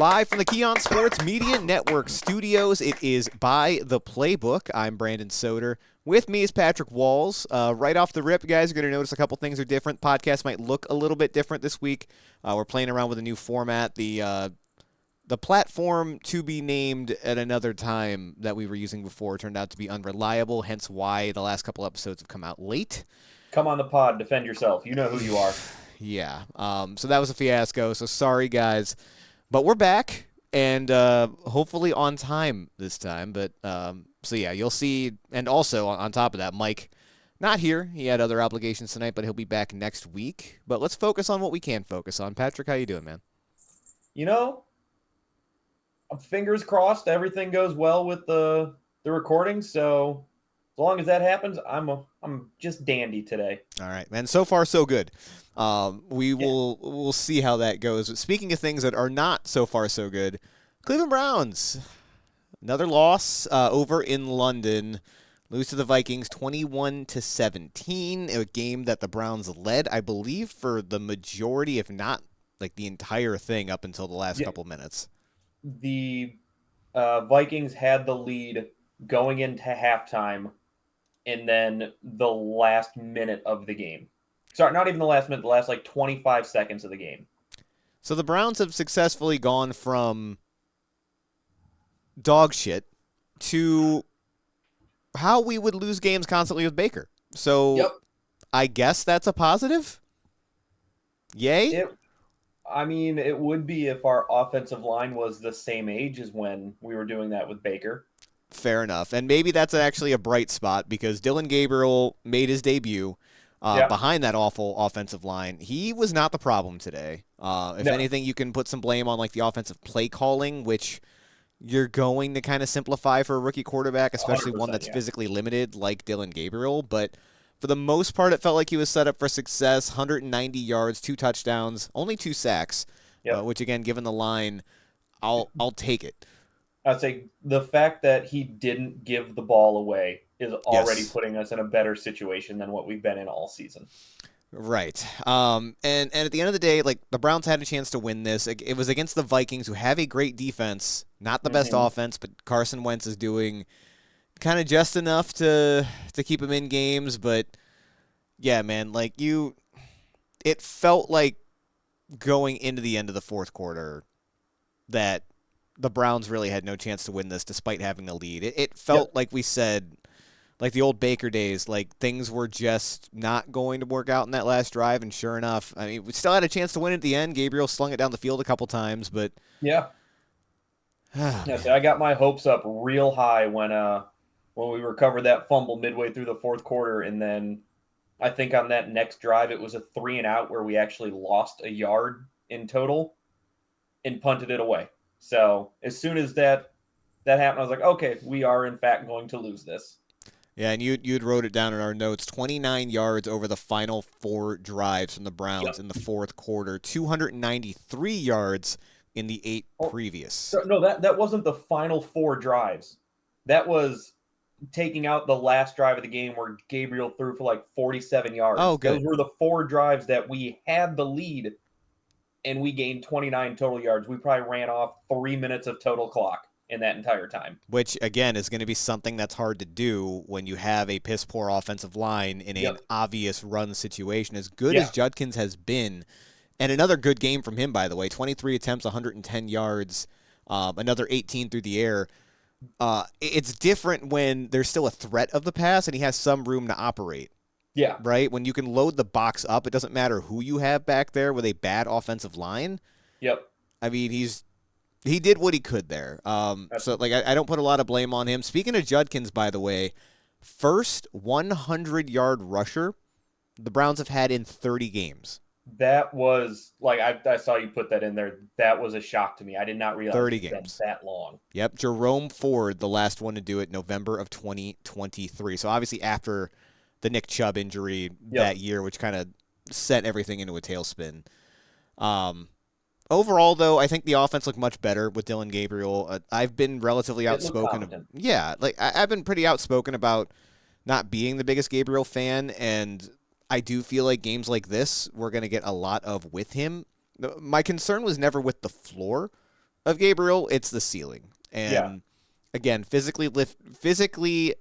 Live from the Keon Sports Media Network studios, it is By the Playbook. I'm Brandon Soder. With me is Patrick Walls. Right off the rip, guys, you're going to notice a couple things are different. Podcast might look a little bit different this week. We're playing around with a new format. The platform to be named at another time that we were using before turned out to be unreliable, hence why the last couple episodes have come out late. Come on the pod, defend yourself. You know who you are. Yeah. So that was a fiasco, so sorry, guys. But we're back, and hopefully on time this time. But so yeah, you'll see. And also on top of that, Mike, not here. He had other obligations tonight, but he'll be back next week. But let's focus on what we can focus on. Patrick, how you doing, man? You know, fingers crossed, everything goes well with the recording. So as long as that happens, I'm just dandy today. All right, man. So far, so good. We'll see how that goes. Speaking of things that are not so far so good, Cleveland Browns, another loss over in London, lose to the Vikings 21-17. A game that the Browns led, I believe, for the majority, if not like the entire thing, up until the last couple minutes. The Vikings had the lead going into halftime, and then the last minute of the game. Sorry, not even the last minute, the last like 25 seconds of the game. So the Browns have successfully gone from dog shit to how we would lose games constantly with Baker. So Yep. I guess that's a positive? Yay? It would be if our offensive line was the same age as when we were doing that with Baker. Fair enough. And maybe that's actually a bright spot because Dillon Gabriel made his debut behind that awful offensive line. He was not the problem today. If anything, you can put some blame on like the offensive play calling, which you're going to kind of simplify for a rookie quarterback, especially one that's physically limited like Dillon Gabriel. But for the most part, it felt like he was set up for success. 190 yards, 2 touchdowns, only 2 sacks, which again, given the line, I'll take it. I'd say the fact that he didn't give the ball away is already putting us in a better situation than what we've been in all season. Right. And at the end of the day, like the Browns had a chance to win this. It was against the Vikings, who have a great defense, not the best offense, but Carson Wentz is doing kind of just enough to keep him in games. But yeah, man, like it felt like going into the end of the fourth quarter that the Browns really had no chance to win this despite having a lead. It felt like we said, like the old Baker days, like things were just not going to work out in that last drive, and sure enough, I mean, we still had a chance to win at the end. Gabriel slung it down the field a couple times, but so I got my hopes up real high when we recovered that fumble midway through the fourth quarter, and then I think on that next drive it was a 3-and-out where we actually lost a yard in total and punted it away. So as soon as that happened, I was like, okay, we are in fact going to lose this. Yeah, and you'd wrote it down in our notes, 29 yards over the final 4 drives from the Browns in the fourth quarter, 293 yards in the 8 previous. No, that wasn't the final 4 drives. That was taking out the last drive of the game where Gabriel threw for like 47 yards. Oh, good. Those were the 4 drives that we had the lead, and we gained 29 total yards. We probably ran off 3 minutes of total clock in that entire time. Which, again, is going to be something that's hard to do when you have a piss-poor offensive line in an obvious run situation. As good as Judkins has been, and another good game from him, by the way, 23 attempts, 110 yards, another 18 through the air. It's different when there's still a threat of the pass and he has some room to operate. Yeah. Right? When you can load the box up, it doesn't matter who you have back there with a bad offensive line. Yep. I mean, he did what he could there. So, like, I don't put a lot of blame on him. Speaking of Judkins, by the way, first 100-yard rusher the Browns have had in 30 games. That was, like, I saw you put that in there. That was a shock to me. I did not realize 30 it's games. been that long. Yep. Jerome Ford, the last one to do it, November of 2023. So, obviously, after the Nick Chubb injury that year, which kind of set everything into a tailspin. Overall, though, I think the offense looked much better with Dillon Gabriel. I've been relatively outspoken. I've been pretty outspoken about not being the biggest Gabriel fan, and I do feel like games like this, we're going to get a lot of with him. My concern was never with the floor. of Gabriel, it's the ceiling. Yeah. And again, physically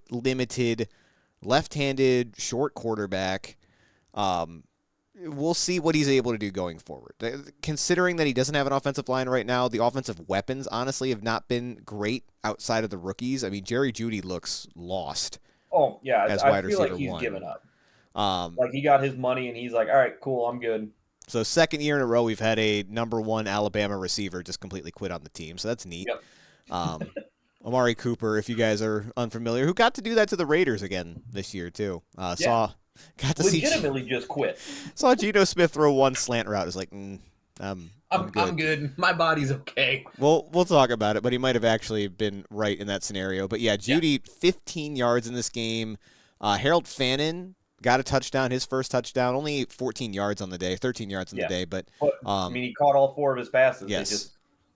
limited, left-handed, short quarterback. We'll see what he's able to do going forward. Considering that he doesn't have an offensive line right now, the offensive weapons, honestly, have not been great outside of the rookies. I mean, Jerry Jeudy looks lost. Oh, yeah. As I wide feel receiver like he's one. given up. Like, he got his money, and he's like, all right, cool, I'm good. So second year in a row, we've had a number 1 Alabama receiver just completely quit on the team. So that's neat. Yep. Amari Cooper, if you guys are unfamiliar, who got to do that to the Raiders again this year too. Got to legitimately just quit. Saw Geno Smith throw one slant route. It's like, I'm good. My body's okay. We'll talk about it, but he might have actually been right in that scenario. But yeah, Jeudy, 15 yards in this game. Harold Fannin got a touchdown, his first touchdown, only 14 yards on the day, 13 yards on the day. But I mean, he caught all 4 of his passes. Yes. They just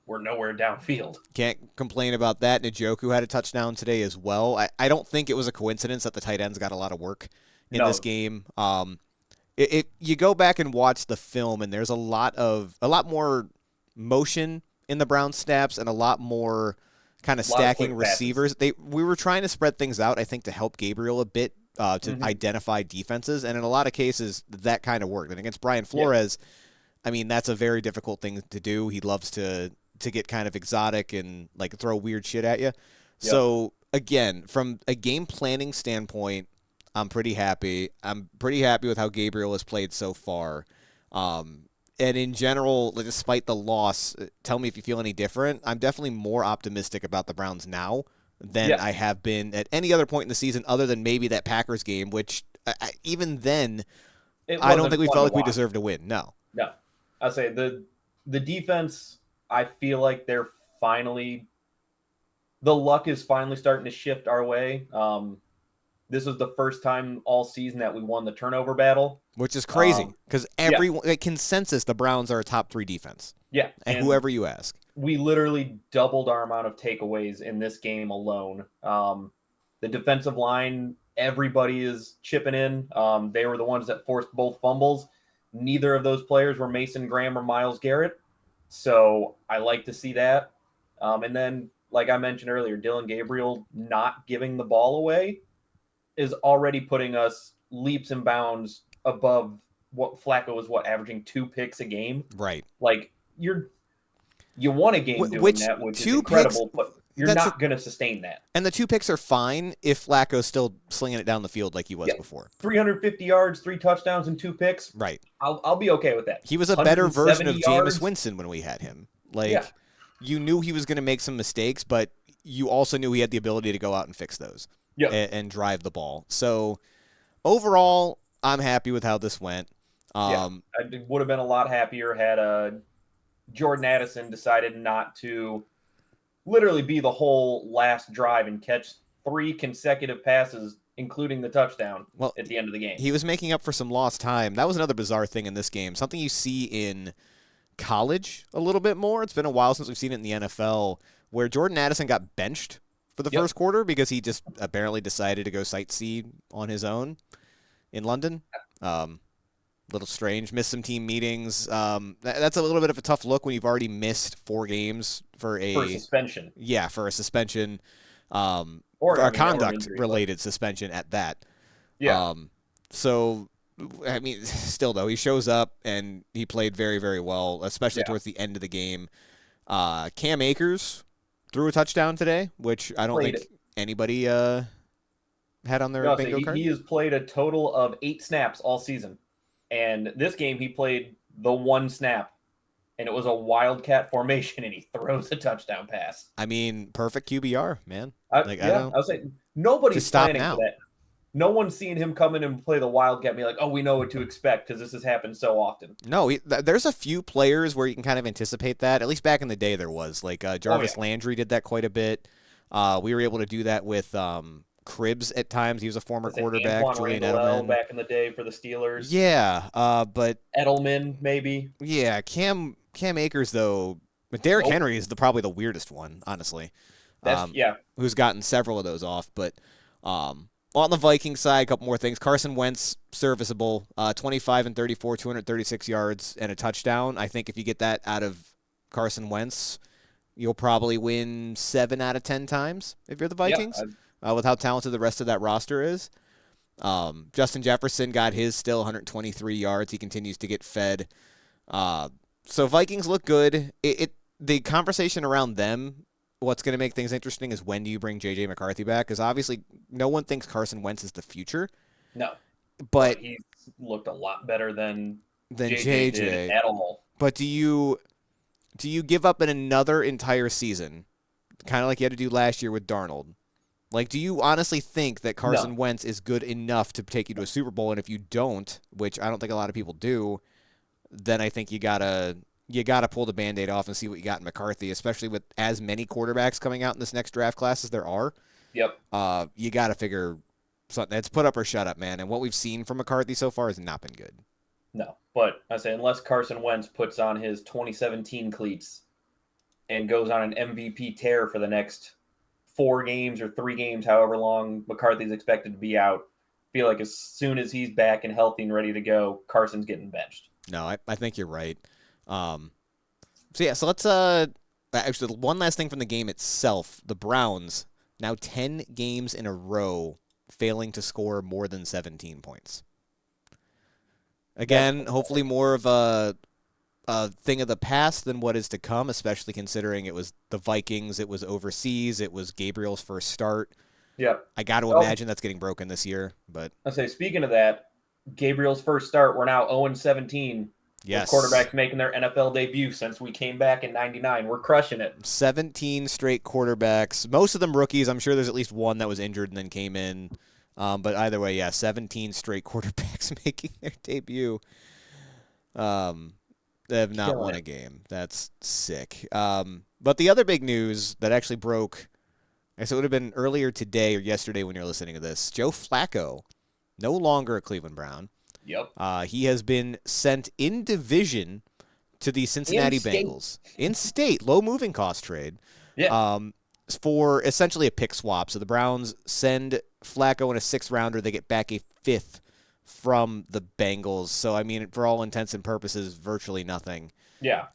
were nowhere downfield. Can't complain about that. Njoku had a touchdown today as well. I don't think it was a coincidence that the tight ends got a lot of work in this game. You go back and watch the film, and there's a lot more motion in the Browns snaps and a lot more kind of stacking receivers. We were trying to spread things out, I think, to help Gabriel a bit to identify defenses, and in a lot of cases that kind of worked. And against Brian Flores, I mean, that's a very difficult thing to do. He loves to get kind of exotic and like throw weird shit at you. Yep. So again, from a game planning standpoint, I'm pretty happy. I'm pretty happy with how Gabriel has played so far. And in general, despite the loss, tell me if you feel any different. I'm definitely more optimistic about the Browns now than I have been at any other point in the season, other than maybe that Packers game, which even then, I don't think we felt like we deserved to win. No. I say the defense, I feel like the luck is finally starting to shift our way. This was the first time all season that we won the turnover battle. Which is crazy, because consensus, the Browns are a top 3 defense. Yeah. And whoever you ask. We literally doubled our amount of takeaways in this game alone. The defensive line, everybody is chipping in. They were the ones that forced both fumbles. Neither of those players were Mason Graham or Myles Garrett. So I like to see that. And then, like I mentioned earlier, Dillon Gabriel not giving the ball away is already putting us leaps and bounds above what Flacco was, averaging 2 picks a game. Right. Like, you won a game doing that, which is incredible, but you're not going to sustain that. And the 2 picks are fine if Flacco's still slinging it down the field like he was before. 350 yards, 3 touchdowns, and 2 picks. Right. I'll be okay with that. He was a better version of Jameis Winston when we had him. You knew he was going to make some mistakes, but you also knew he had the ability to go out and fix those and drive the ball. So overall, I'm happy with how this went. I would have been a lot happier had Jordan Addison decided not to literally be the whole last drive and catch 3 consecutive passes, including the touchdown at the end of the game. He was making up for some lost time. That was another bizarre thing in this game. Something you see in college a little bit more. It's been a while since we've seen it in the NFL, where Jordan Addison got benched for the first quarter because he just apparently decided to go sightsee on his own in London. Little strange. Missed some team meetings. That's a little bit of a tough look when you've already missed 4 games for a suspension. Yeah, for a suspension, or a conduct-related suspension at that. Yeah. So, I mean, still though, he shows up and he played very, very well, especially towards the end of the game. Cam Akers threw a touchdown today, which I don't think anybody had on their bingo card. He has played a total of 8 snaps all season. And this game, he played the 1 snap, and it was a wildcat formation, and he throws a touchdown pass. I mean, perfect QBR, man. I was saying, nobody's planning for that. No one's seeing him come in and play the wildcat and be like, oh, we know what to expect because this has happened so often. No, there's a few players where you can kind of anticipate that. At least back in the day there was. Like Jarvis Landry did that quite a bit. We were able to do that with Cribbs at times. He was a former quarterback. Julian Edelman back in the day for the Steelers. Yeah, but Edelman maybe. Yeah, Cam Akers though. But Derrick Henry is probably the weirdest one, honestly. Who's gotten several of those off. But on the Vikings side, a couple more things. Carson Wentz, serviceable. 25 and 34, 236 yards and a touchdown. I think if you get that out of Carson Wentz, you'll probably win 7 out of 10 times if you're the Vikings, with how talented the rest of that roster is. Justin Jefferson got his still 123 yards. He continues to get fed. So Vikings look good. The conversation around them, what's going to make things interesting is when do you bring J.J. McCarthy back? Because obviously no one thinks Carson Wentz is the future. No. But he's looked a lot better than JJ did at all. But do you give up in another entire season, kind of like you had to do last year with Darnold? Like, do you honestly think that Carson Wentz is good enough to take you to a Super Bowl? And if you don't, which I don't think a lot of people do, then I think you gotta pull the Band-Aid off and see what you got in McCarthy, especially with as many quarterbacks coming out in this next draft class as there are. Yep. You got to figure something. It's put up or shut up, man. And what we've seen from McCarthy so far has not been good. No, but I say unless Carson Wentz puts on his 2017 cleats and goes on an MVP tear for the next 4 games or 3 games, however long McCarthy's expected to be out, I feel like as soon as he's back and healthy and ready to go, Carson's getting benched. No, I think you're right. So let's actually one last thing from the game itself. The Browns now 10 games in a row failing to score more than 17 points. Again, hopefully more of a thing of the past than what is to come, especially considering it was the Vikings, it was overseas, it was Gabriel's first start. Yep. I got to imagine that's getting broken this year. But I say, speaking of that, Gabriel's first start, we're now 0-17. Yes. With quarterbacks making their NFL debut since we came back in '99. We're crushing it. 17 straight quarterbacks, most of them rookies. I'm sure there's at least one that was injured and then came in. But either way, 17 straight quarterbacks making their debut. They have not won a game. That's sick. But the other big news that actually broke, I guess it would have been earlier today or yesterday when you're listening to this, Joe Flacco, no longer a Cleveland Brown. Yep. He has been sent in division to the Cincinnati Bengals. In state, low moving cost trade. Yeah. For essentially a pick swap. So the Browns send Flacco in a 6th rounder. They get back a 5th from the Bengals. So, I mean, for all intents and purposes, virtually nothing. Yeah.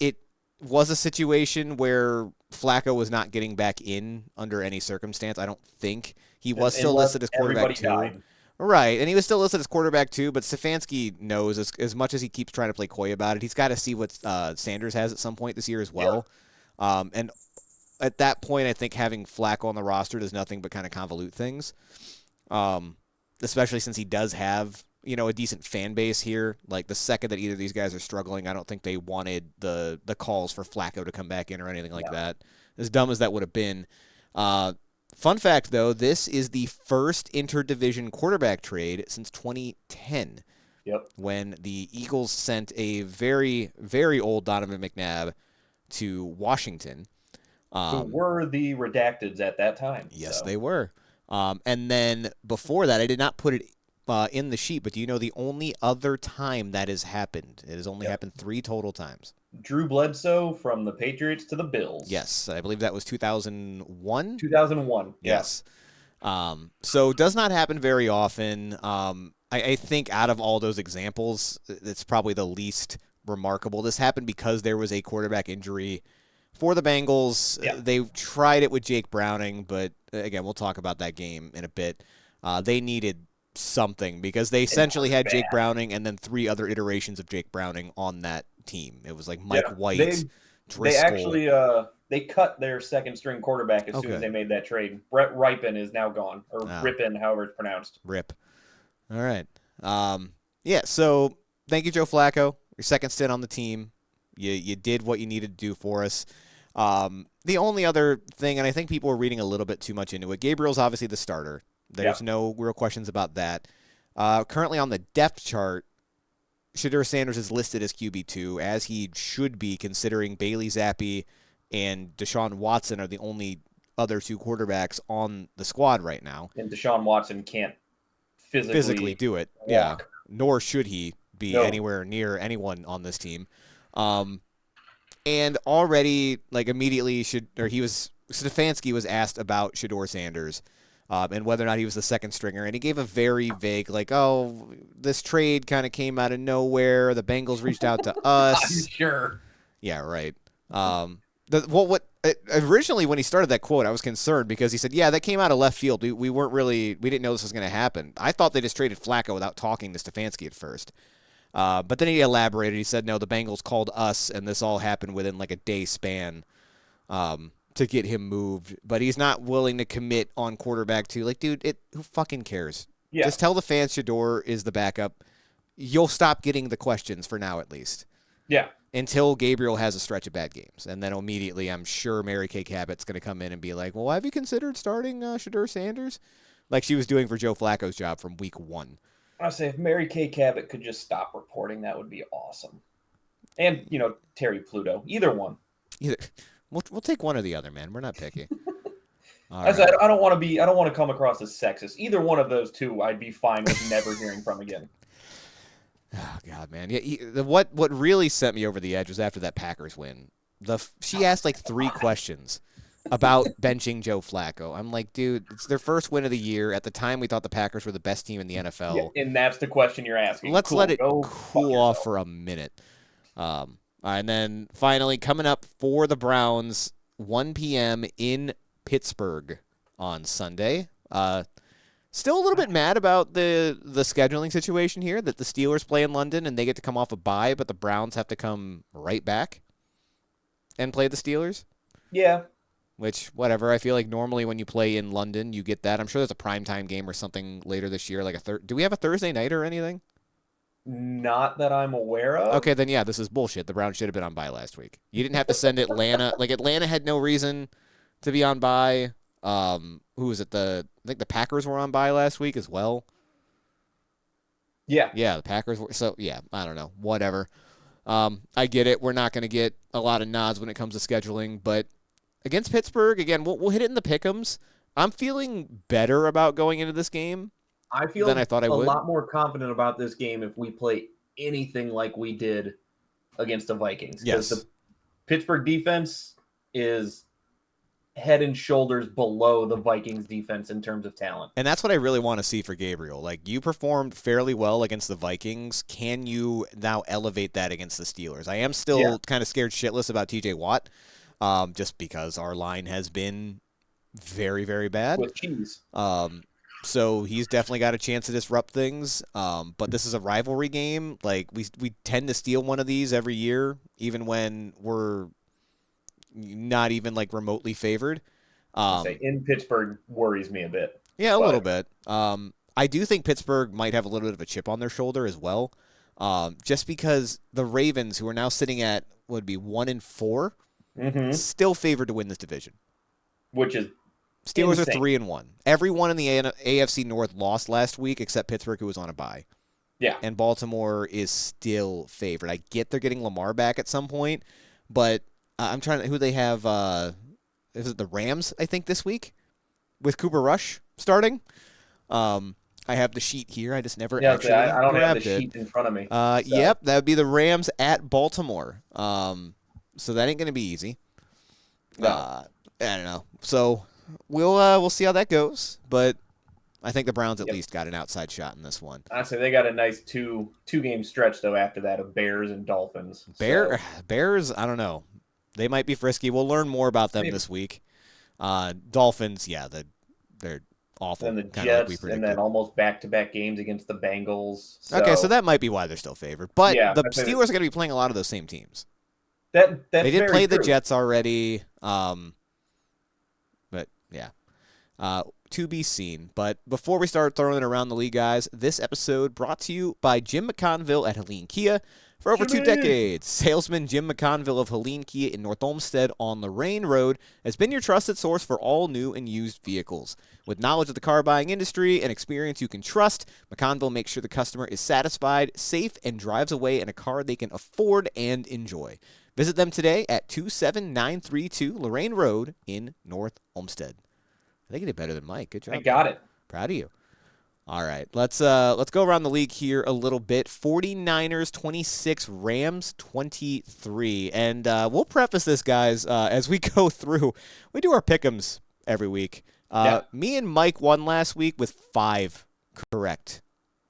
It was a situation where Flacco was not getting back in under any circumstance. I don't think. He was still listed as quarterback 2. Right, and he was still listed as quarterback 2, but Stefanski knows as much as he keeps trying to play coy about it, he's got to see what Sanders has at some point this year as well. Yeah. And at that point, I think having Flacco on the roster does nothing but kind of convolute things, especially since he does have a decent fan base here. Like the second that either of these guys are struggling, I don't think they wanted the calls for Flacco to come back in or anything like that. As dumb as that would have been. Fun fact, though, this is the first interdivision quarterback trade since 2010. Yep. When the Eagles sent a very, very old Donovan McNabb to Washington. Who were the redacteds at that time. Yes, they were. And then before that, I did not put it in the sheet, but do you know the only other time that has happened? It has only happened 3 total times. Drew Bledsoe from the Patriots to the Bills. Yes, I believe that was 2001. 2001. Yes. So it does not happen very often. I think out of all those examples, it's probably the least remarkable. This happened because there was a quarterback injury for the Bengals. Yeah. They tried it with Jake Browning, but again, we'll talk about that game in a bit. They needed something because they essentially had Jake Browning and then 3 other iterations of Jake Browning on that team. It was like Mike White, Driscoll. They actually they cut their second string quarterback as soon as they made that trade. Brett Ripon is now gone, or Ripon, however it's pronounced. Rip. All right. So thank you, Joe Flacco. Your second stint on the team. You did what you needed to do for us. The only other thing, and I think people were reading a little bit too much into it, Gabriel's obviously the starter. There's no real questions about that. Currently on the depth chart, Shedeur Sanders is listed as QB2, as he should be, considering Bailey Zappi and Deshaun Watson are the only other 2 quarterbacks on the squad right now. And Deshaun Watson can't physically do it. Walk. Yeah, nor should he be anywhere near anyone on this team. And already, immediately, Stefanski was asked about Shedeur Sanders. And whether or not he was the second stringer. And he gave a very vague, this trade kind of came out of nowhere. The Bengals reached out to us. I'm sure. Yeah, right. Originally when he started that quote, I was concerned because he said, "Yeah, that came out of left field. We didn't know this was going to happen." I thought they just traded Flacco without talking to Stefanski at first. But then he elaborated. He said, "No, the Bengals called us, and this all happened within like a day span to get him moved." But he's not willing to commit on quarterback too. Like, dude, who fucking cares? Yeah. Just tell the fans Shedeur is the backup. You'll stop getting the questions for now, at least. Yeah. Until Gabriel has a stretch of bad games. And then immediately, I'm sure Mary Kay Cabot's going to come in and be like, well, have you considered starting Shedeur Sanders? Like she was doing for Joe Flacco's job from week 1. I say if Mary Kay Cabot could just stop reporting, that would be awesome. And, Terry Pluto. Either one. We'll take one or the other, man. We're not picky. I don't want to come across as sexist. Either one of those two, I'd be fine with never hearing from again. Oh God, man! Yeah, what really sent me over the edge was after that Packers win. She asked like 3 questions about benching Joe Flacco. I'm like, dude, it's their first win of the year. At the time, we thought the Packers were the best team in the NFL. Yeah, and that's the question you're asking. Let's let it cool off for a minute. And then finally coming up for the Browns, 1 p.m. in Pittsburgh on Sunday. Still a little bit mad about the scheduling situation here, that the Steelers play in London and they get to come off a bye, but the Browns have to come right back and play the Steelers. Yeah. Which, whatever. I feel like normally when you play in London, you get that. I'm sure there's a primetime game or something later this year. Like do we have a Thursday night or anything? Not that I'm aware of. Okay, then yeah, this is bullshit. The Browns should have been on bye last week. You didn't have to send Atlanta. Like, Atlanta had no reason to be on bye. Who was it? I think the Packers were on bye last week as well. Yeah. Yeah, the Packers were. So, yeah, I don't know. Whatever. I get it. We're not going to get a lot of nods when it comes to scheduling, but against Pittsburgh, again, we'll hit it in the pick'ems. I'm feeling better about going into this game than I thought I would. A lot more confident about this game if we play anything like we did against the Vikings. Because the Pittsburgh defense is head and shoulders below the Vikings defense in terms of talent. And that's what I really want to see for Gabriel. Like, you performed fairly well against the Vikings. Can you now elevate that against the Steelers? I am still kind of scared shitless about TJ Watt, just because our line has been very, very bad. With cheese. So he's definitely got a chance to disrupt things. But this is a rivalry game. Like, we tend to steal one of these every year, even when we're not even like remotely favored. In Pittsburgh worries me a bit. Yeah, a little bit. I do think Pittsburgh might have a little bit of a chip on their shoulder as well. Just because the Ravens, who are now sitting at would be 1-4, still favored to win this division. Which is Steelers insane. are 3-1. Everyone in the AFC North lost last week except Pittsburgh, who was on a bye. Yeah. And Baltimore is still favored. I get they're getting Lamar back at some point, but I'm trying to who they have. Is it the Rams? I think this week with Cooper Rush starting. I have the sheet here. I just never actually I don't have grabbed the sheet in front of me. Yep, that would be the Rams at Baltimore. So that ain't going to be easy. No. I don't know. So we'll see how that goes, but I think the Browns at least got an outside shot in this one. Honestly, they got a nice two game stretch though after that of Bears and Dolphins. Bears, I don't know. They might be frisky. We'll learn more about them this week. Dolphins, yeah, they're awful. And the Jets, and then almost back-to-back games against the Bengals. Okay, so that might be why they're still favored. But the Steelers are going to be playing a lot of those same teams. They did play the Jets already, but yeah. To be seen. But before we start throwing it around the league, guys, this episode brought to you by Jim McConville at Helene Kia. For over 2 decades, salesman Jim McConville of Helene Kia in North Olmsted on Lorraine Road has been your trusted source for all new and used vehicles. With knowledge of the car buying industry and experience you can trust, McConville makes sure the customer is satisfied, safe, and drives away in a car they can afford and enjoy. Visit them today at 27932 Lorraine Road in North Olmsted. I think you did better than Mike. Good job. I got it. Proud of you. All right, let's go around the league here a little bit. 49ers 26, Rams 23. And we'll preface this, guys, as we go through. We do our pick'ems every week. Me and Mike won last week with 5 correct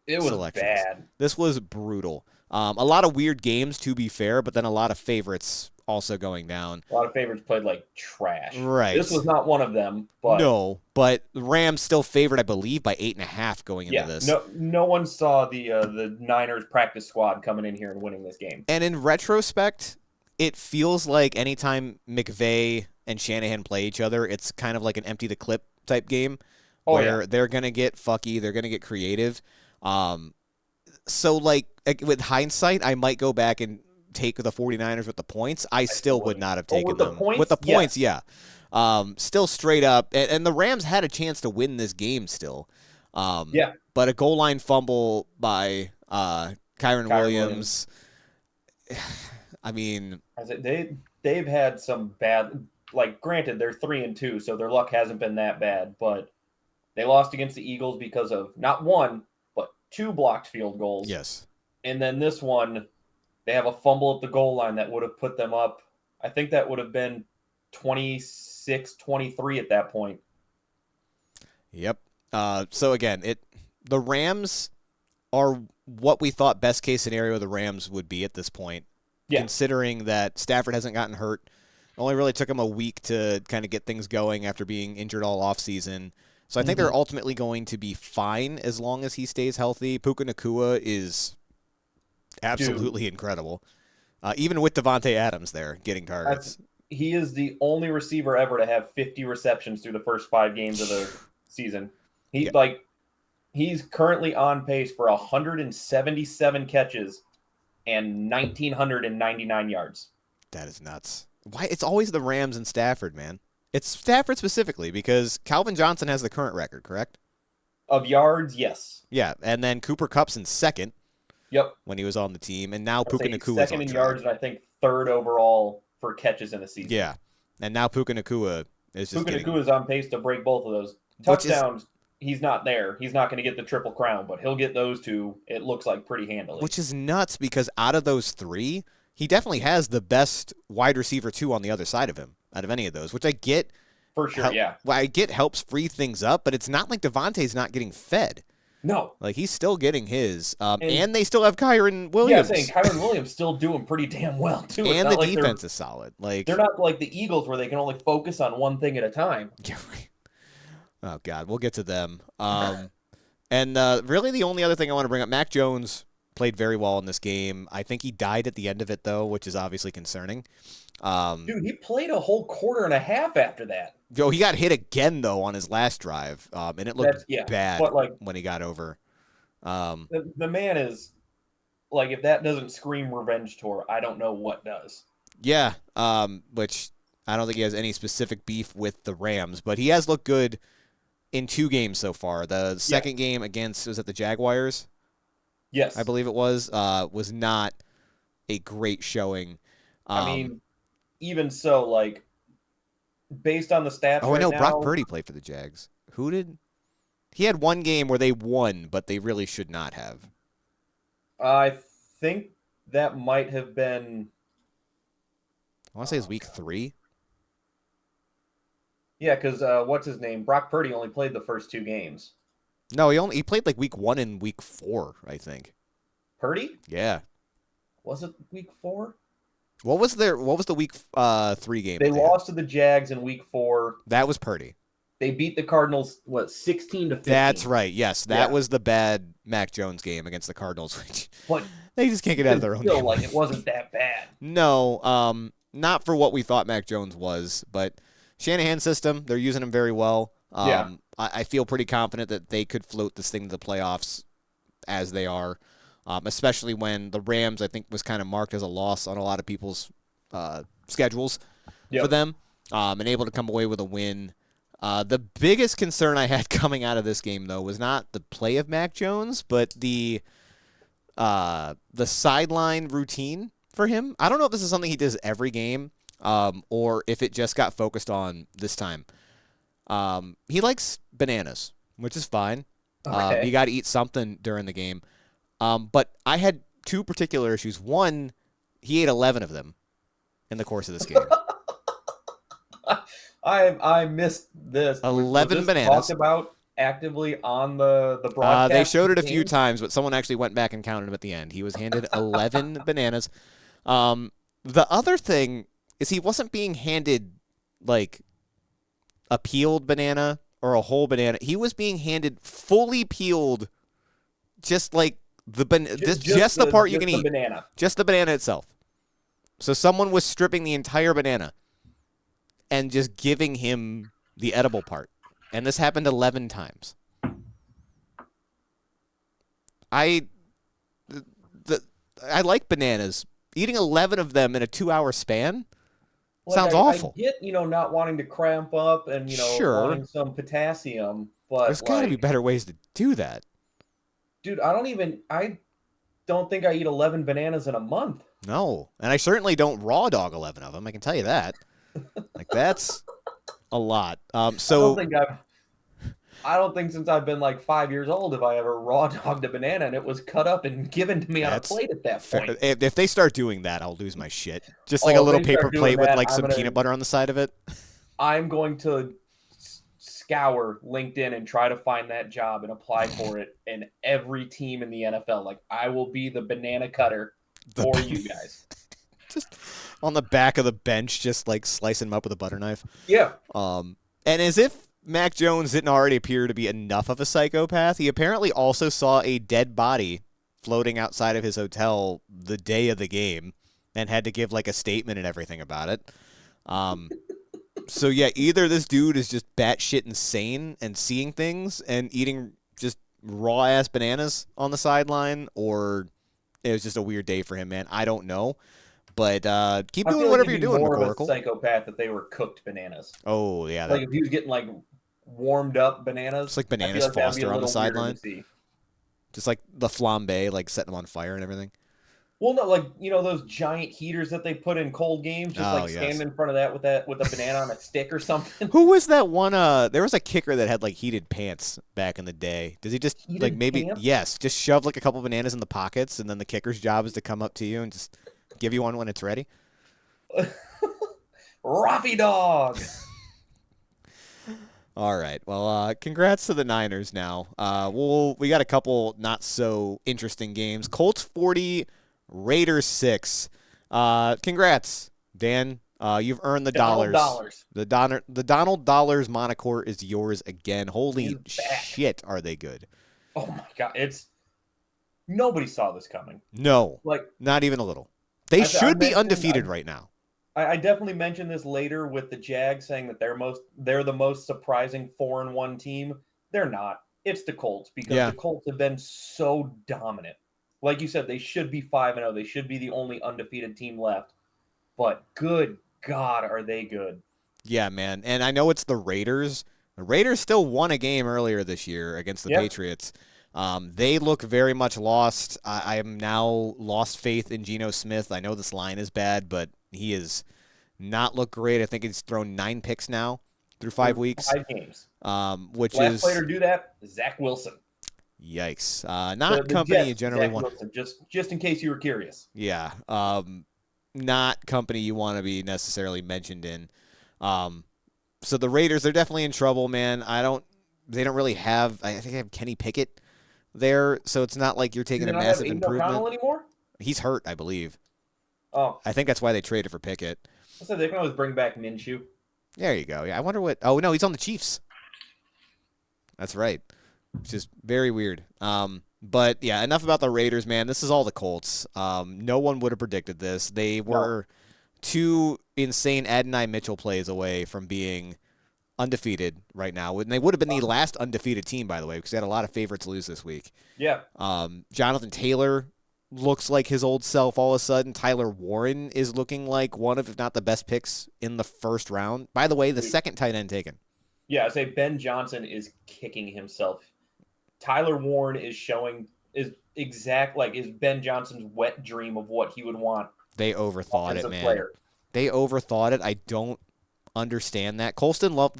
selections. Bad. This was brutal. A lot of weird games, to be fair, but then a lot of favorites also going down. A lot of favorites played like trash. Right. This was not one of them, but no, but the Rams still favored, I believe, by 8.5 going into this. No one saw the Niners practice squad coming in here and winning this game. And in retrospect, it feels like anytime McVay and Shanahan play each other, it's kind of like an empty the clip type game where they're going to get fucky, they're going to get creative. So, like, with hindsight, I might go back and take the 49ers with the points. I still would not have taken them. With the points, yes. Yeah. Still straight up. And the Rams had a chance to win this game still. But a goal line fumble by Kyren Williams. I mean, they've had some bad. Like, granted, they're 3-2, so their luck hasn't been that bad. But they lost against the Eagles because of not one, but 2 blocked field goals. Yes. And then this one, they have a fumble at the goal line that would have put them up. I think that would have been 26-23 at that point. Yep. So again, the Rams are what we thought best case scenario the Rams would be at this point. Yeah. Considering that Stafford hasn't gotten hurt. It only really took him a week to kind of get things going after being injured all offseason. So I think they're ultimately going to be fine as long as he stays healthy. Puka Nacua is absolutely incredible. Even with Devontae Adams there getting targets. He is the only receiver ever to have 50 receptions through the first 5 games of the season. He's currently on pace for 177 catches and 1,999 yards. That is nuts. Why? It's always the Rams and Stafford, man. It's Stafford specifically because Calvin Johnson has the current record, correct? Of yards, yes. Yeah, and then Cooper Kupp's in second. Yep. When he was on the team, and now Puka Nacua is second in yards, and I think 3rd overall for catches in a season. Yeah, and now Puka Nacua is just Nacua is on pace to break both of those touchdowns. He's not there. He's not going to get the Triple Crown, but he'll get those 2. It looks like pretty handily. Which is nuts because out of those 3, he definitely has the best wide receiver 2 on the other side of him out of any of those, which I get. For sure, yeah. Well, I get helps free things up, but it's not like Devontae's not getting fed. No. Like, he's still getting his. And they still have Kyren Williams. Yeah, I'm saying Kyren Williams still doing pretty damn well, too. And the defense is solid. Like, they're not like the Eagles where they can only focus on one thing at a time. Yeah, right. Oh, God. We'll get to them. And really the only other thing I want to bring up, Mac Jones played very well in this game. I think he died at the end of it, though, which is obviously concerning. Dude, he played a whole quarter and a half after that. Yo, he got hit again, though, on his last drive, and it looked bad when he got over. The man is, like, if that doesn't scream revenge tour, I don't know what does. Yeah, which I don't think he has any specific beef with the Rams, but he has looked good in 2 games so far. The second game against, was it the Jaguars? Yes. I believe it was not a great showing. I mean, even so, like, based on the stats I know Brock Purdy played for the Jags. Who did? He had 1 game where they won, but they really should not have. I think that might have been... I want to say it's week 3. Yeah, because what's his name? Brock Purdy only played the first 2 games. No, he played like week 1 and week 4, I think. Purdy? Yeah. Was it week 4? What was the week 3 game? They lost to the Jags in week 4. That was Purdy. They beat the Cardinals, 16-15? That's right. Yes, that was the bad Mac Jones game against the Cardinals. But they just can't get out of their own game. Like, it wasn't that bad. No, not for what we thought Mac Jones was, but Shanahan's system, they're using him very well. I feel pretty confident that they could float this thing to the playoffs as they are, especially when the Rams, I think, was kind of marked as a loss on a lot of people's schedules for them, and able to come away with a win. The biggest concern I had coming out of this game, though, was not the play of Mac Jones, but the sideline routine for him. I don't know if this is something he does every game, or if it just got focused on this time. He likes bananas, which is fine. You got to eat something during the game. But I had 2 particular issues. One, he ate 11 of them in the course of this game. I missed this. 11 bananas. Talked about actively on the broadcast. They showed it a few times, but someone actually went back and counted them at the end. He was handed 11 bananas. The other thing is he wasn't being handed like a peeled banana or a whole banana. He was being handed fully peeled, just like just the part you can eat, banana, just the banana itself. So someone was stripping the entire banana and just giving him the edible part, and this happened 11 times. I like bananas. Eating 11 of them in a 2-hour span sounds awful. I get, not wanting to cramp up and, sure, wanting some potassium, but there's got to be better ways to do that. Dude, I don't think I eat 11 bananas in a month. No, and I certainly don't raw dog 11 of them. I can tell you that. Like, that's a lot. So I don't think since I've been like 5 years old have I ever raw dogged a banana and it was cut up and given to me on a plate at that point. If they start doing that, I'll lose my shit. Just like a little paper plate with like some peanut butter on the side of it. I'm going to scour LinkedIn and try to find that job and apply for it in every team in the NFL. Like, I will be the banana cutter for you guys. Just on the back of the bench, just like slicing them up with a butter knife. Yeah. And as if Mac Jones didn't already appear to be enough of a psychopath, he apparently also saw a dead body floating outside of his hotel the day of the game and had to give like a statement and everything about it. So yeah, either this dude is just batshit insane and seeing things and eating just raw ass bananas on the sideline, or it was just a weird day for him, man. I don't know. But keep doing whatever you're doing, more McCorkle. of a psychopath that they were cooked bananas. Oh yeah, like if he was getting like warmed up bananas, it's like bananas Foster on the sideline, just like the flambe, like setting them on fire and everything. Well, no, like those giant heaters that they put in cold games, just stand in front of that with a banana on a stick or something. Who was that one? There was a kicker that had like heated pants back in the day. Does he just heated like maybe pants? Yes, just shove like a couple bananas in the pockets, and then the kicker's job is to come up to you and just give you one when it's ready? Raffy dog. All right. Well, congrats to the Niners now. We got a couple not so interesting games. Colts 40, Raiders 6. Congrats, Dan. You've earned the dollars. The Donald Dollars moniker is yours again. Holy shit, are they good? Oh my god, nobody saw this coming. No, not even a little. They should be undefeated right now. I definitely mentioned this later with the Jags saying that they're the most surprising 4-1 team. They're not. It's the Colts, because the Colts have been so dominant. Like you said, they should be 5-0. They should be the only undefeated team left. But good God, are they good? Yeah, man. And I know it's the Raiders. The Raiders still won a game earlier this year against the Patriots. They look very much lost. I am now lost faith in Geno Smith. I know this line is bad, but he has not looked great. I think he's thrown 9 picks now through 5 weeks. 5 games. Which last is player to do that, Zach Wilson. Yikes. Not the company you generally want. Wilson, just in case you were curious. Yeah. Not company you want to be necessarily mentioned in. So the Raiders, they're definitely in trouble, man. They don't really have. I think they have Kenny Pickett there, so it's not like you're taking a massive improvement. O'Connell anymore? He's hurt, I believe. Oh, I think that's why they traded for Pickett. I said they can always bring back Minshew. There you go. Yeah, I wonder what. Oh no, he's on the Chiefs. That's right. Which is very weird. But yeah, enough about the Raiders, man. This is all the Colts. No one would have predicted this. They were 2 insane Adonai Mitchell plays away from being undefeated right now. And they would have been the last undefeated team, by the way, because they had a lot of favorites lose this week. Yeah. Jonathan Taylor looks like his old self all of a sudden. Tyler Warren is looking like one of, if not the best picks in the firt round. By the way, the second tight end taken. Yeah, I say Ben Johnson is kicking himself. Tyler Warren is Ben Johnson's wet dream of what he would want. They overthought it, man. They overthought it. I don't understand that. Colston Love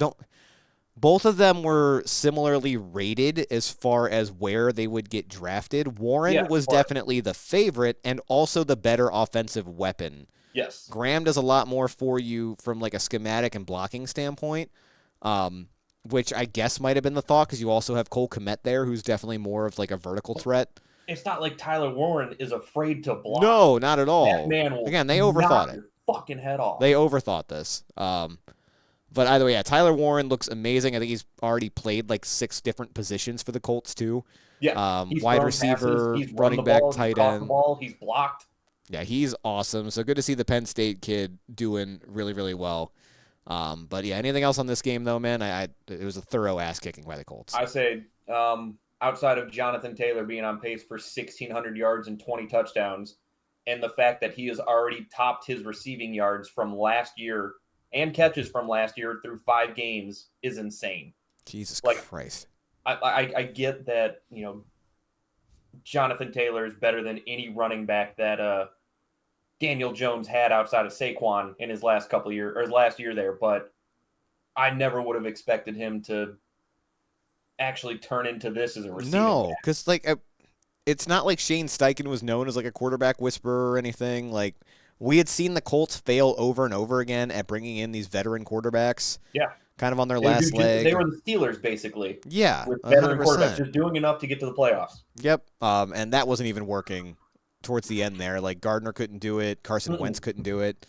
both of them were similarly rated as far as where they would get drafted. Warren was definitely the favorite and also the better offensive weapon. Yes. Graham does a lot more for you from like a schematic and blocking standpoint, which I guess might have been the thought because you also have Cole Kmet there, who's definitely more of like a vertical threat. It's not like Tyler Warren is afraid to block. No, not at all. That man will Again, they overthought it. fucking head off. They overthought this. But either way, yeah, Tyler Warren looks amazing. I think he's already played like 6 different positions for the Colts too. Yeah, he's Wide thrown passes, receiver, he's run the running back, ball, he's tight caught the end. ball, he's blocked. Yeah, he's awesome. So good to see the Penn State kid doing really, really well. But yeah, anything else on this game though, man? It was a thorough ass kicking by the Colts. I say, outside of Jonathan Taylor being on pace for 1,600 yards and 20 touchdowns, and the fact that he has already topped his receiving yards from last year and catches from last year through 5 games is insane. Jesus like, Christ. I get that, Jonathan Taylor is better than any running back that Daniel Jones had outside of Saquon in his last couple of years or his last year there, but I never would have expected him to actually turn into this as a receiving No, back. because like it's not like Shane Steichen was known as like a quarterback whisperer or anything. Like we had seen the Colts fail over and over again at bringing in these veteran quarterbacks. Yeah. Kind of on their last leg. They were the Steelers, basically. Yeah, with 100%. veteran quarterbacks, just doing enough to get to the playoffs. Yep. And that wasn't even working towards the end there. Like Gardner couldn't do it. Carson Wentz couldn't do it.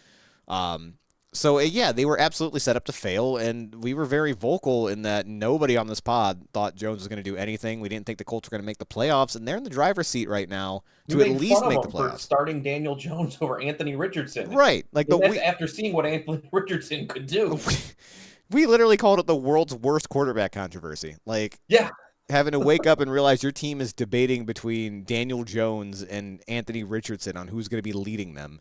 So yeah, they were absolutely set up to fail, and we were very vocal in that nobody on this pod thought Jones was going to do anything. We didn't think the Colts were going to make the playoffs, and they're in the driver's seat right now to at least make the playoffs. For starting Daniel Jones over Anthony Richardson, right? Like, but after seeing what Anthony Richardson could do. We literally called it the world's worst quarterback controversy. Like, yeah, having to wake up and realize your team is debating between Daniel Jones and Anthony Richardson on who's going to be leading them.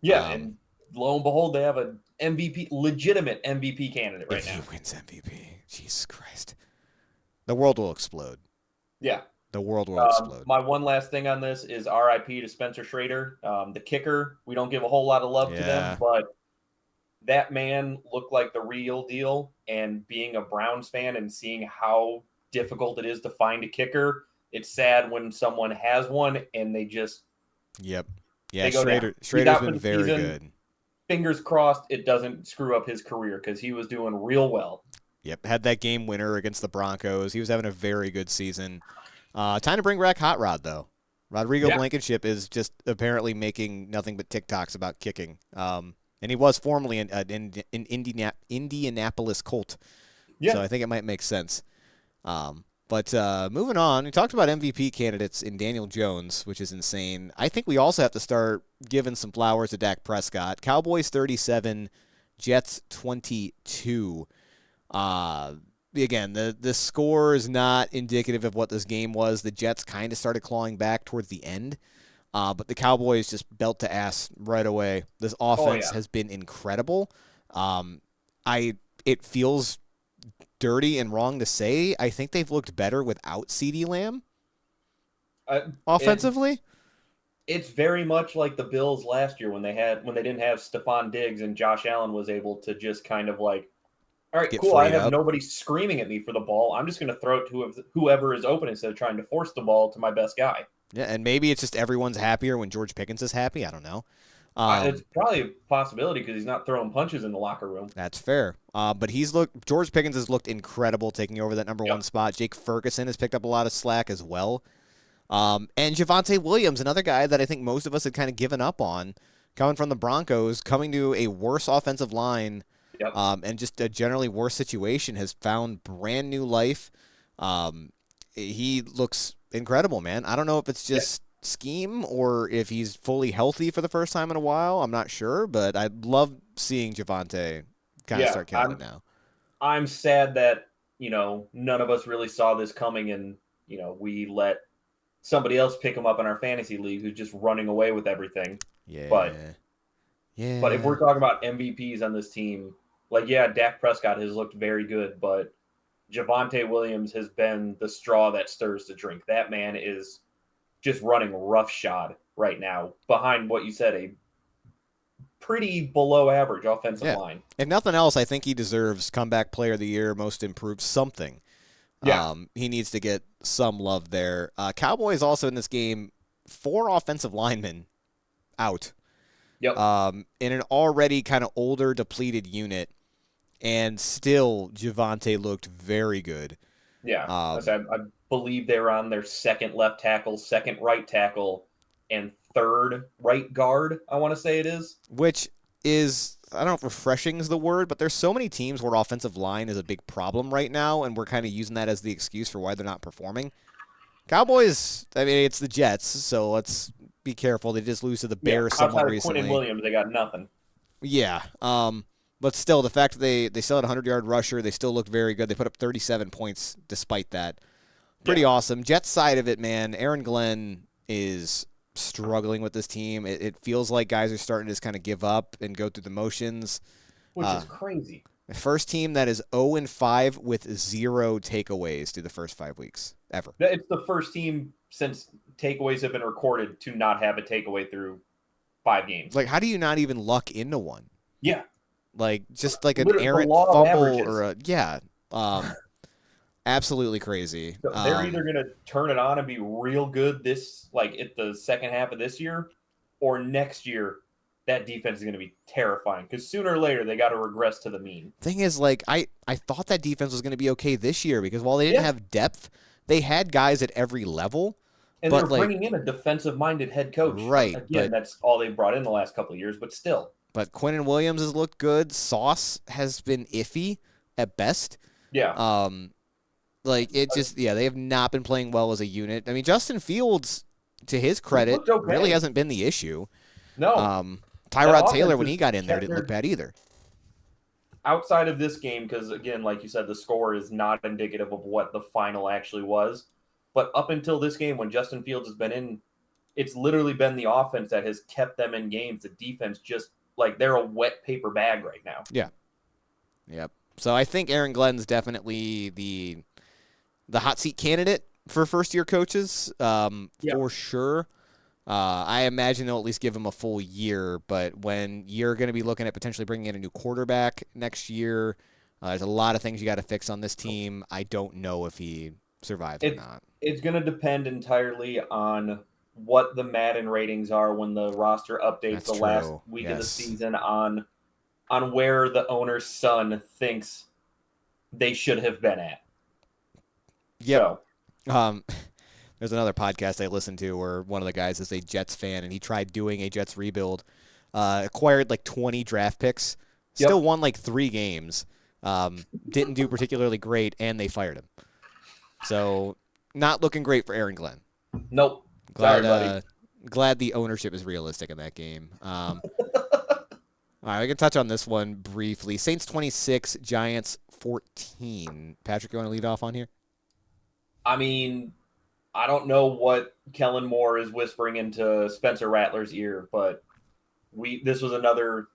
Yeah, and lo and behold, they have an MVP, legitimate MVP candidate right now. If he wins MVP, Jesus Christ, the world will explode. Yeah, the world will explode. My one last thing on this is RIP to Spencer Shedeur, the kicker. We don't give a whole lot of love to them, but that man looked like the real deal, and being a Browns fan and seeing how difficult it is to find a kicker, it's sad when someone has one and they just yeah, Shedur's been very good. Fingers crossed it doesn't screw up his career, because he was doing real well. Yep, had that game winner against the Broncos. He was having a very good season. Time to bring back Hot Rod, though. Rodrigo Blankenship is just apparently making nothing but TikToks about kicking. And he was formerly an Indianapolis Colt. Yeah. So I think it might make sense. But moving on, we talked about MVP candidates in Daniel Jones, which is insane. I think we also have to start giving some flowers to Dak Prescott. Cowboys 37, Jets 22. Again, the score is not indicative of what this game was. The Jets kind of started clawing back towards the end. But the Cowboys just belt to ass right away. This offense has been incredible. It feels dirty and wrong to say. I think they've looked better without CeeDee Lamb offensively. It's very much like the Bills last year when they didn't have Stephon Diggs and Josh Allen was able to just kind of like, all right, cool, I have nobody screaming at me for the ball. I'm just going to throw it to whoever is open instead of trying to force the ball to my best guy. Yeah, and maybe it's just everyone's happier when George Pickens is happy. I don't know. It's probably a possibility because he's not throwing punches in the locker room. That's fair. But George Pickens has looked incredible taking over that number 1 spot. Jake Ferguson has picked up a lot of slack as well. And Javonte Williams, another guy that I think most of us had kind of given up on, coming from the Broncos, coming to a worse offensive line, and just a generally worse situation, has found brand new life. He looks incredible, man. I don't know if it's just scheme or if he's fully healthy for the first time in a while. I'm not sure, but I'd love seeing Javonte kind of start killing it now. I'm sad that, none of us really saw this coming, and, we let somebody else pick him up in our fantasy league who's just running away with everything. Yeah. But if we're talking about MVPs on this team, Dak Prescott has looked very good, but Javonte Williams has been the straw that stirs the drink. That man is just running roughshod right now behind what you said, a pretty below average offensive line. If nothing else, I think he deserves comeback player of the year, most improved, something. Yeah. He needs to get some love there. Cowboys also in this game, 4 offensive linemen out. Yep. In an already kind of older, depleted unit, and still Javonte looked very good. Yeah, I believe they were on their second left tackle, second right tackle, and third right guard, I want to say it is. Which is, I don't know if refreshing is the word, but there's so many teams where offensive line is a big problem right now, and we're kind of using that as the excuse for why they're not performing. Cowboys, I mean, it's the Jets, so let's be careful. They just lose to the Bears somewhat outside of recently. Quinn and Williams, they got nothing. Yeah. But still, the fact that they still had a 100-yard rusher, they still looked very good. They put up 37 points despite that. Pretty awesome. Jets side of it, man, Aaron Glenn is struggling with this team. It feels like guys are starting to just kind of give up and go through the motions. Which is crazy. The first team that is 0-5 with 0 takeaways through the first 5 weeks ever. It's the first team since takeaways have been recorded to not have a takeaway through 5 games. Like, how do you not even luck into one? Yeah. Like, just like an errant fumble or a, absolutely crazy. So they're either going to turn it on and be real good at the second half of this year, or next year that defense is going to be terrifying because sooner or later they got to regress to the mean. Thing is, like, I thought that defense was going to be okay this year because while they didn't have depth, they had guys at every level. And they're bringing in a defensive-minded head coach. Right. Again, that's all they've brought in the last couple of years, but still. But Quinn and Williams has looked good. Sauce has been iffy at best. Yeah. They have not been playing well as a unit. I mean, Justin Fields, to his credit, really hasn't been the issue. No. Tyrod Taylor, when he got in there, didn't look bad either. Outside of this game, because, again, like you said, the score is not indicative of what the final actually was. But up until this game, when Justin Fields has been in, it's literally been the offense that has kept them in games. The defense just, they're a wet paper bag right now. Yeah. Yep. So I think Aaron Glenn's definitely the hot seat candidate for first-year coaches, for sure. I imagine they'll at least give him a full year, but when you're going to be looking at potentially bringing in a new quarterback next year, there's a lot of things you got to fix on this team. I don't know if he survives or not. It's going to depend entirely on what the Madden ratings are when the roster updates last week of the season on where the owner's son thinks they should have been at. Yep. So. There's another podcast I listened to where one of the guys is a Jets fan, and he tried doing a Jets rebuild, acquired 20 draft picks, still won 3 games, didn't do particularly great, and they fired him. So not looking great for Aaron Glenn. Nope. Sorry, buddy. Glad the ownership is realistic in that game. All right, we can touch on this one briefly. Saints 26, Giants 14. Patrick, you want to lead off on here? I mean, I don't know what Kellen Moore is whispering into Spencer Rattler's ear, but this was another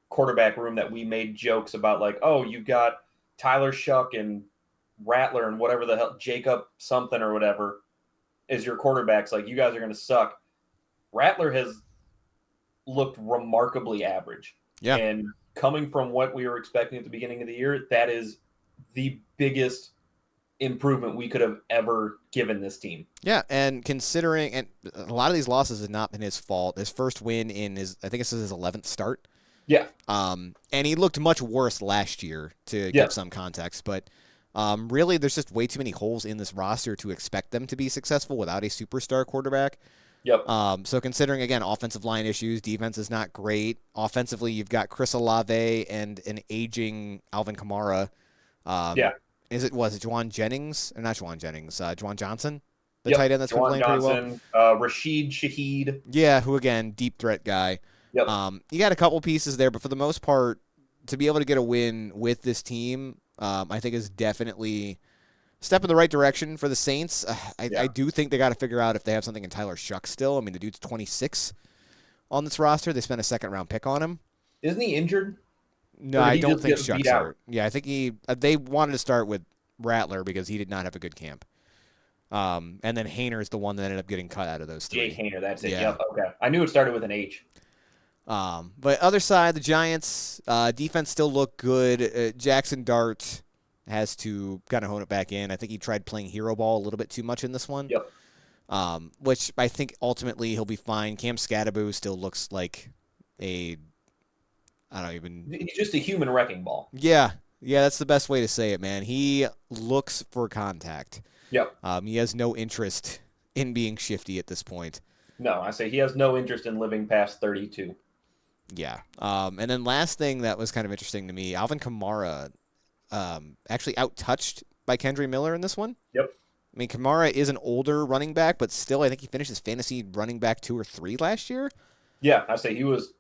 quarterback room that we made jokes about, you've got Tyler Shuck and Rattler and whatever the hell, Jacob something or whatever is your quarterbacks. You guys are going to suck. Rattler has looked remarkably average. Yeah. And coming from what we were expecting at the beginning of the year, that is the biggest improvement we could have ever given this team. Yeah, and considering, and a lot of these losses have not been his fault. His first win I think this is his 11th start. Yeah. And he looked much worse last year, to give some context. But really, there's just way too many holes in this roster to expect them to be successful without a superstar quarterback. Yep. So considering, again, offensive line issues, defense is not great. Offensively, you've got Chris Olave and an aging Alvin Kamara. Was it Juwan Jennings? Or not Juwan Jennings. Juwan Johnson, the tight end that's been playing pretty well. Rashid Shaheed. Yeah, who, again, deep threat guy. Yep. You got a couple pieces there, but for the most part, to be able to get a win with this team, I think is definitely a step in the right direction for the Saints. I do think they got to figure out if they have something in Tyler Shuck still. I mean, the dude's 26 on this roster. They spent a second-round pick on him. Isn't he injured? No, I don't think Shuck's hurt. Yeah, I think they wanted to start with Rattler because he did not have a good camp. And then Hayner is the one that ended up getting cut out of those 3. Jake Hayner, that's it. Yeah. Yep, okay. I knew it started with an H. But other side, the Giants, defense still look good. Jackson Dart has to kind of hone it back in. I think he tried playing hero ball a little bit too much in this one. Yep. Which I think ultimately he'll be fine. Cam Scatterbo still looks like he's just a human wrecking ball. Yeah, that's the best way to say it, man. He looks for contact. Yep. He has no interest in being shifty at this point. No, I say he has no interest in living past 32. Yeah. And then last thing that was kind of interesting to me, Alvin Kamara actually out-touched by Kendry Miller in this one. Yep. I mean, Kamara is an older running back, but still, I think he finished his fantasy running back 2 or 3 last year. Yeah, I say he was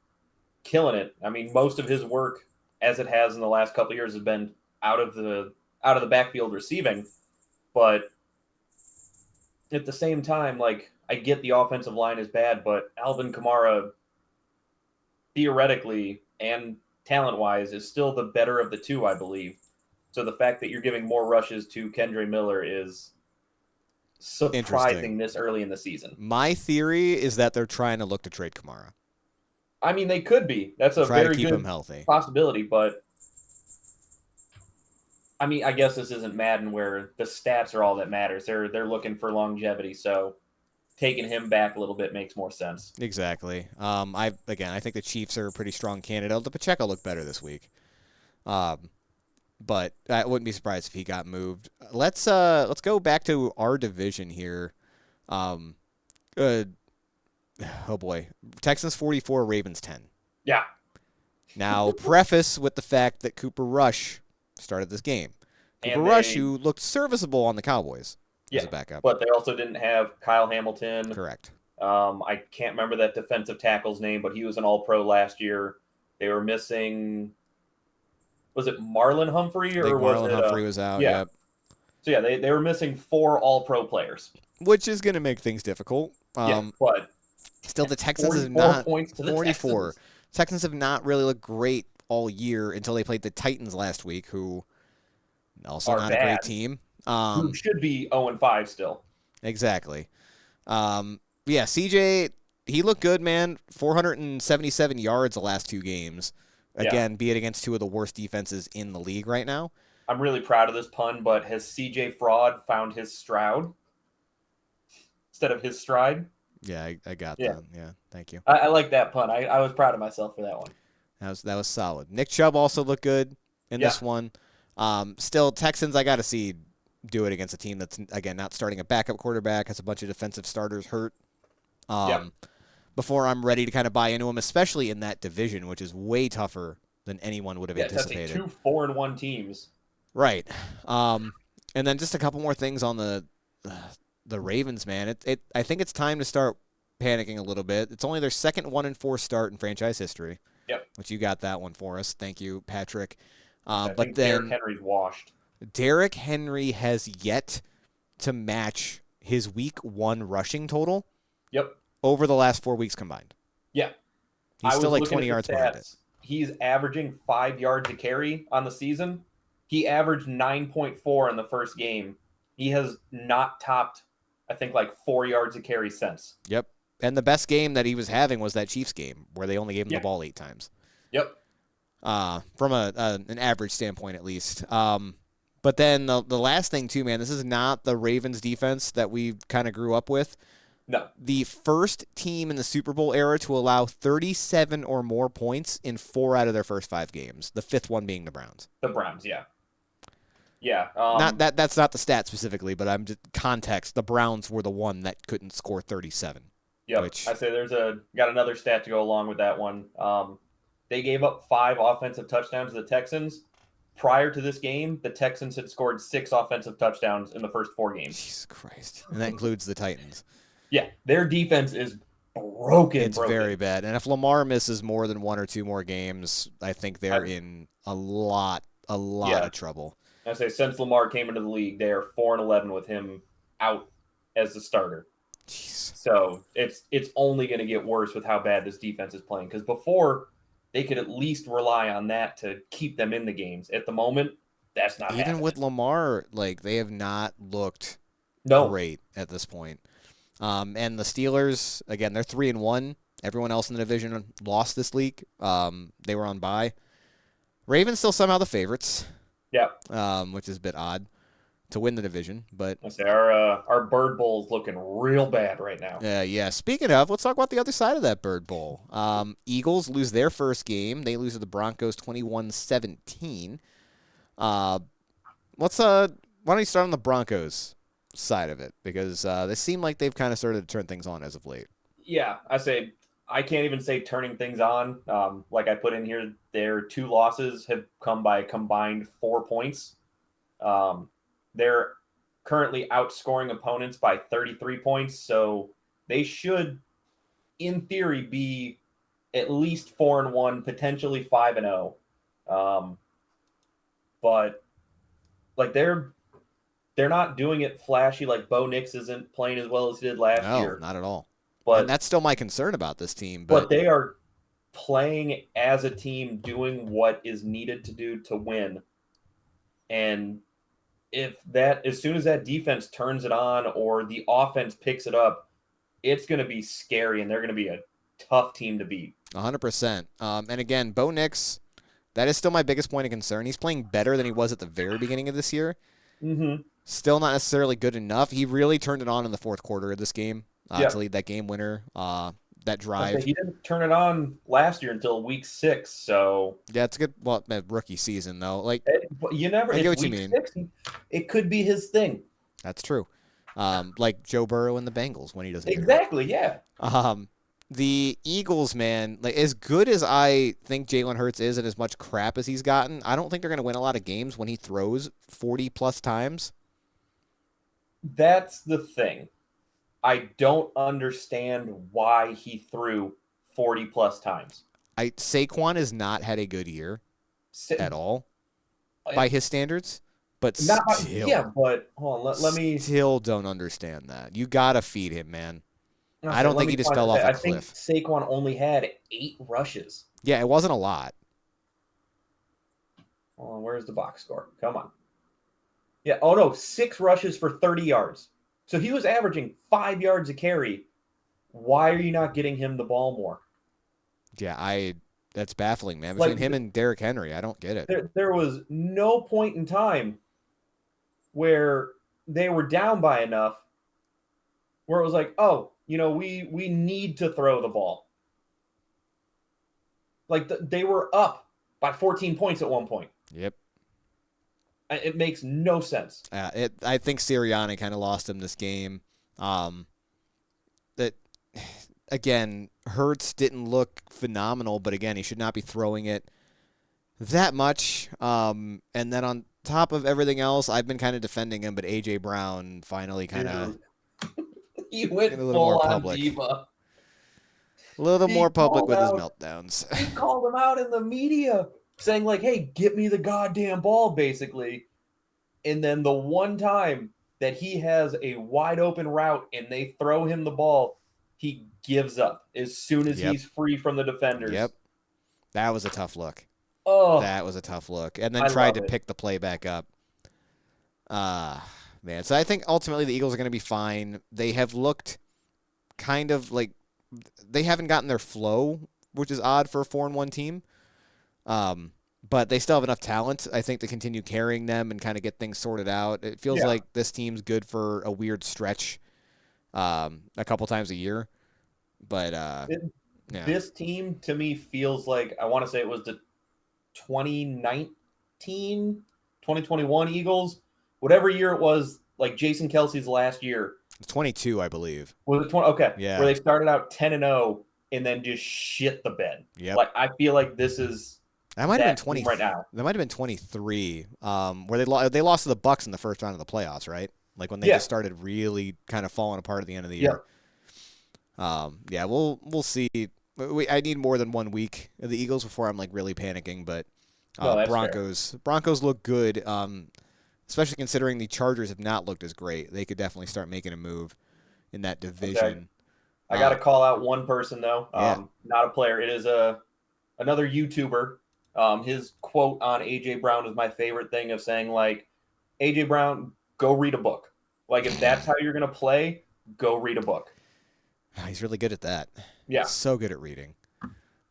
killing it. I mean, most of his work, as it has in the last couple of years, has been out of the backfield receiving. But at the same time, like I get the offensive line is bad, but Alvin Kamara, theoretically and talent wise, is still the better of the two, I believe. So the fact that you're giving more rushes to Kendry Miller is surprising this early in the season. My theory is that they're trying to look to trade Kamara. I mean, they could be. That's a try very to keep good him healthy possibility, but I mean, I guess this isn't Madden where the stats are all that matters. They're looking for longevity, so taking him back a little bit makes more sense. Exactly. I think the Chiefs are a pretty strong candidate. The Pacheco looked better this week. But I wouldn't be surprised if he got moved. Let's go back to our division here. Oh boy, Texans 44, Ravens 10. Yeah. Now, preface with the fact that Cooper Rush started this game. Cooper Rush, who looked serviceable on the Cowboys as a backup. But they also didn't have Kyle Hamilton. Correct. I can't remember that defensive tackle's name, but he was an All-Pro last year. They were missing. Was it Marlon Humphrey or was Marlon it? Humphrey was out. Yeah. Yep. So yeah, they were missing 4 All-Pro players, which is going to make things difficult. But still, the Texans have not 44. Texans have not really looked great all year until they played the Titans last week, who also are not bad. a great team. Who should be 0-5 still. Exactly. CJ, he looked good, man. 477 yards the last 2 games. Again, be it against 2 of the worst defenses in the league right now. I'm really proud of this pun, but has CJ Fraud found his Stroud instead of his stride? Yeah, I got that. Yeah, thank you. I like that pun. I was proud of myself for that one. That was solid. Nick Chubb also looked good in this one. Still, Texans, I got to see do it against a team that's, again, not starting a backup quarterback, has a bunch of defensive starters hurt. Before I'm ready to kind of buy into them, especially in that division, which is way tougher than anyone would have anticipated. That's 2 4-1 teams. Right. And then just a couple more things on the Ravens, man. I think it's time to start panicking a little bit. It's only their second 1-4 start in franchise history. Yep. Which you got that one for us. Thank you, Patrick. But then Derrick Henry's washed. Derrick Henry has yet to match his week 1 rushing total. Yep. Over the last 4 weeks combined. Yeah. He's still like 20 yards behind it. He's averaging 5 yards a carry on the season. He averaged 9.4 in the first game. He has not topped, I think, like 4 yards a carry since. Yep. And the best game that he was having was that Chiefs game where they only gave him the ball 8 times. Yep. From an average standpoint, at least. But then the last thing, too, man, this is not the Ravens defense that we kind of grew up with. No. The first team in the Super Bowl era to allow 37 or more points in 4 out of their first 5 games. The 5th one being the Browns. The Browns, yeah. Yeah. That's not the stat specifically, but I'm just context. The Browns were the one that couldn't score 37. Yeah. I say got another stat to go along with that one. They gave up 5 offensive touchdowns to the Texans. Prior to this game, the Texans had scored 6 offensive touchdowns in the first 4 games. Jesus Christ. And that includes the Titans. Yeah, their defense is broken. It's very bad. And if Lamar misses more than 1 or 2 more games, I think they're in a lot of trouble. I say since Lamar came into the league, they are 4-11 with him out as the starter. Jeez. So it's only going to get worse with how bad this defense is playing. Because before, they could at least rely on that to keep them in the games. At the moment, that's not happening. Even with Lamar, like they have not looked great at this point. And the Steelers, again, they're 3-1. Everyone else in the division lost this week. They were on bye. Ravens still somehow the favorites. Yeah. Which is a bit odd to win the division, but I say our Bird Bowl is looking real bad right now. Yeah. Speaking of, let's talk about the other side of that Bird Bowl. Eagles lose their first game. They lose to the Broncos 21-17. Why don't you start on the Broncos side of it, because they seem like they've kind of started to turn things on as of late. Yeah, I say I can't even say turning things on. Like I put in here, their 2 losses have come by a combined 4 points. They're currently outscoring opponents by 33 points, so they should, in theory, be at least 4-1, potentially 5-0. But like they're not doing it flashy. Like Bo Nix isn't playing as well as he did last No, year, not at all. And but that's still my concern about this team. but But they are playing as a team, doing what is needed to do to win. And if that, as soon as that defense turns it on or the offense picks it up, it's going to be scary and they're going to be a tough team to beat. 100%. And again, Bo Nix, that is still my biggest point of concern. He's playing better than he was at the very beginning of this year. Mm-hmm. Still not necessarily good enough. He really turned it on in the fourth quarter of this game to lead that game winner, that drive. He didn't turn it on last year until week 6, so Yeah, it's a good rookie season though. Like you never. I get It's what you week mean. 6. It could be his thing. That's true. Like Joe Burrow and the Bengals when he doesn't Exactly. Yeah. The Eagles, man, like as good as I think Jalen Hurts is and as much crap as he's gotten, I don't think they're going to win a lot of games when he throws 40 plus times. That's the thing. I don't understand why he threw 40 plus times. Saquon has not had a good year at all by his standards, but but hold on, let me still don't understand that. You got to feed him, man. I don't think he just fell off off a cliff. I think Saquon only had 8 rushes. Yeah, it wasn't a lot. Hold on, where's the box score? Come on. Yeah, oh no, 6 rushes for 30 yards. So he was averaging 5 yards a carry. Why are you not getting him the ball more? Yeah, that's baffling, man. Between him and Derrick Henry, I don't get it. There was no point in time where they were down by enough where it was like, oh, we need to throw the ball. Like they were up by 14 points at one point. Yep. It makes no sense. I think Sirianni kind of lost him this game. That again, Hurts didn't look phenomenal, but again, he should not be throwing it that much. And then on top of everything else, I've been kind of defending him, but AJ Brown finally kind of he went full on diva. A little more public with his meltdowns. He called him out in the media, saying like, "Hey, get me the goddamn ball," basically. And then the one time that he has a wide open route and they throw him the ball, he gives up as soon as he's free from the defenders. Yep. That was a tough look. Oh. That was a tough look. And then tried to pick the play back up. Man. So I think ultimately the Eagles are going to be fine. They have looked kind of like they haven't gotten their flow, which is odd for a 4-1 team. But they still have enough talent, I think, to continue carrying them and kind of get things sorted out. It feels like this team's good for a weird stretch a couple times a year. But this team, to me, feels like, I want to say it was the 2019, 2021 Eagles. Whatever year it was, like Jason Kelsey's last year. 22, I believe. Was it 20? Okay. Yeah. Where they started out 10-0 and then just shit the bed. Yep. Like, I feel like this is that might have been 20 right now. That might have been 23. Where they lost to the Bucks in the first round of the playoffs, right? Like when they just started really kind of falling apart at the end of the year. We'll see. I need more than 1 week of the Eagles before I'm like really panicking, but Broncos look good. Especially considering the Chargers have not looked as great. They could definitely start making a move in that division. Okay. I got to call out one person, though. Not a player. It is another YouTuber. His quote on A.J. Brown is my favorite thing of saying, like, A.J. Brown, go read a book. Like, if that's how you're going to play, go read a book. He's really good at that. Yeah. He's so good at reading.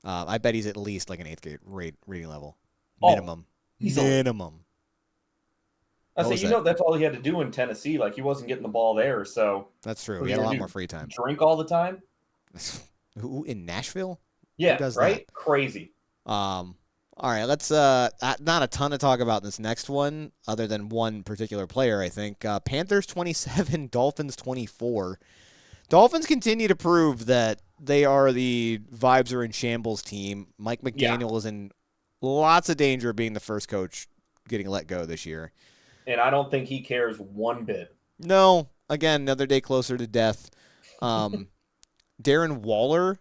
I bet he's at least like an 8th grade reading level. Minimum. Minimum. I say, that's all he had to do in Tennessee. Like, he wasn't getting the ball there, so. That's true. He had a lot more free time. Drink all the time? Who, in Nashville? Yeah, right? That? Crazy. All right, let's not a ton to talk about in this next one, other than one particular player, I think. Panthers 27, Dolphins 24. Dolphins continue to prove that they are the vibes are in shambles team. Mike Yeah. McDaniel is in lots of danger of being the first coach getting let go this year. And I don't think he cares one bit. No, again, another day closer to death. Um, Darren Waller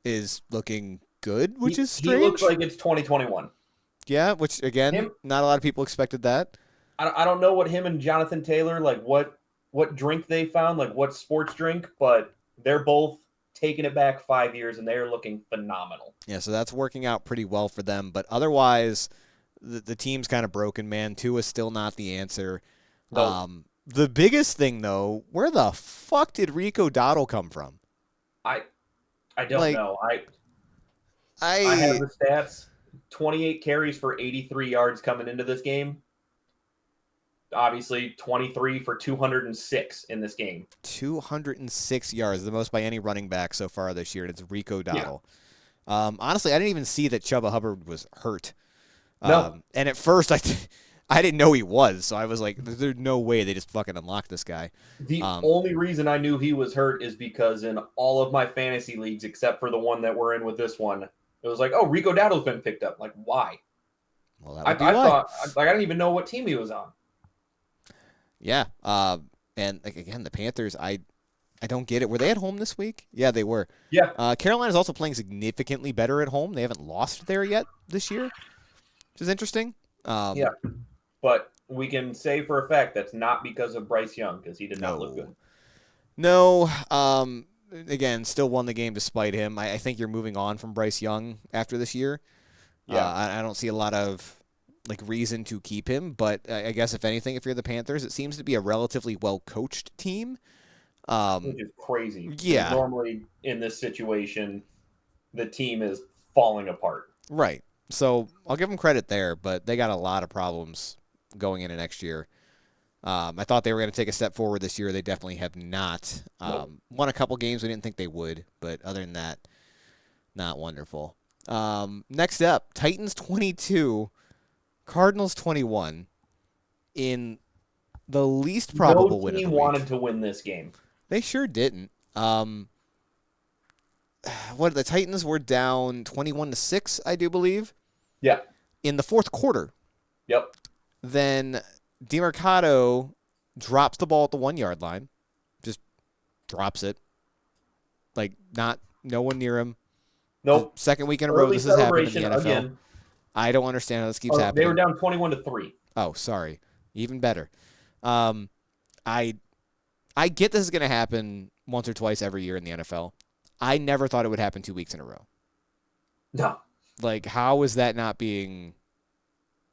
is looking good, which is He looks strange. like it's 2021. Yeah, which, again, not a lot of people expected that. I don't know what him and Jonathan Taylor, like what drink they found, like what sports drink, but they're both taking it back 5 years, and they are looking phenomenal. Yeah, so that's working out pretty well for them. But otherwise, the team's kind of broken, man. Tua is still not the answer. No, The biggest thing, though, where the fuck did Rico Dottle come from? I don't know. I have the stats. 28 carries for 83 yards coming into this game. Obviously, 23 for 206 in this game. 206 yards, the most by any running back so far this year, and it's Rico Dottle. Yeah. Honestly, I didn't even see that Chuba Hubbard was hurt. No. And at first, I didn't know he was, so I was like, there's no way they just fucking unlocked this guy. The only reason I knew he was hurt is because in all of my fantasy leagues, except for the one that we're in with this one, it was like, oh, Rico Dottle's been picked up. Like, why? Well, that would be I why. thought, like, I didn't even know what team he was on. Yeah. And like, again, the Panthers, I don't get it. Were they at home this week? Yeah, they were. Yeah. Carolina's also playing significantly better at home. They haven't lost there yet this year, which is interesting. Yeah. But we can say for a fact that's not because of Bryce Young, because he did not look good. No. Again, still won the game despite him. I think you're moving on from Bryce Young after this year. Yeah. I don't see a lot of reason to keep him, but I guess if anything, if you're the Panthers, it seems to be a relatively well-coached team. Which is crazy. Yeah. Normally in this situation, the team is falling apart. Right. So I'll give them credit there, but they got a lot of problems going into next year. I thought they were going to take a step forward this year. They definitely have not. Nope. Won a couple games we didn't think they would, but other than that, not wonderful. Next up, Titans 22, Cardinals 21 in the least probable win of the week. No team wanted to win this game. They sure didn't. What the Titans were down 21-6, I do believe. Yeah. In the fourth quarter. Yep. Then DeMarcado drops the ball at the 1 yard line. Just drops it. Like no one near him. Nope. The second week in a row this has happened in the NFL. Again. I don't understand how this keeps happening. They were down 21-3. Oh, sorry. Even better. I get this is going to happen once or twice every year in the NFL. I never thought it would happen 2 weeks in a row. No. How is that not being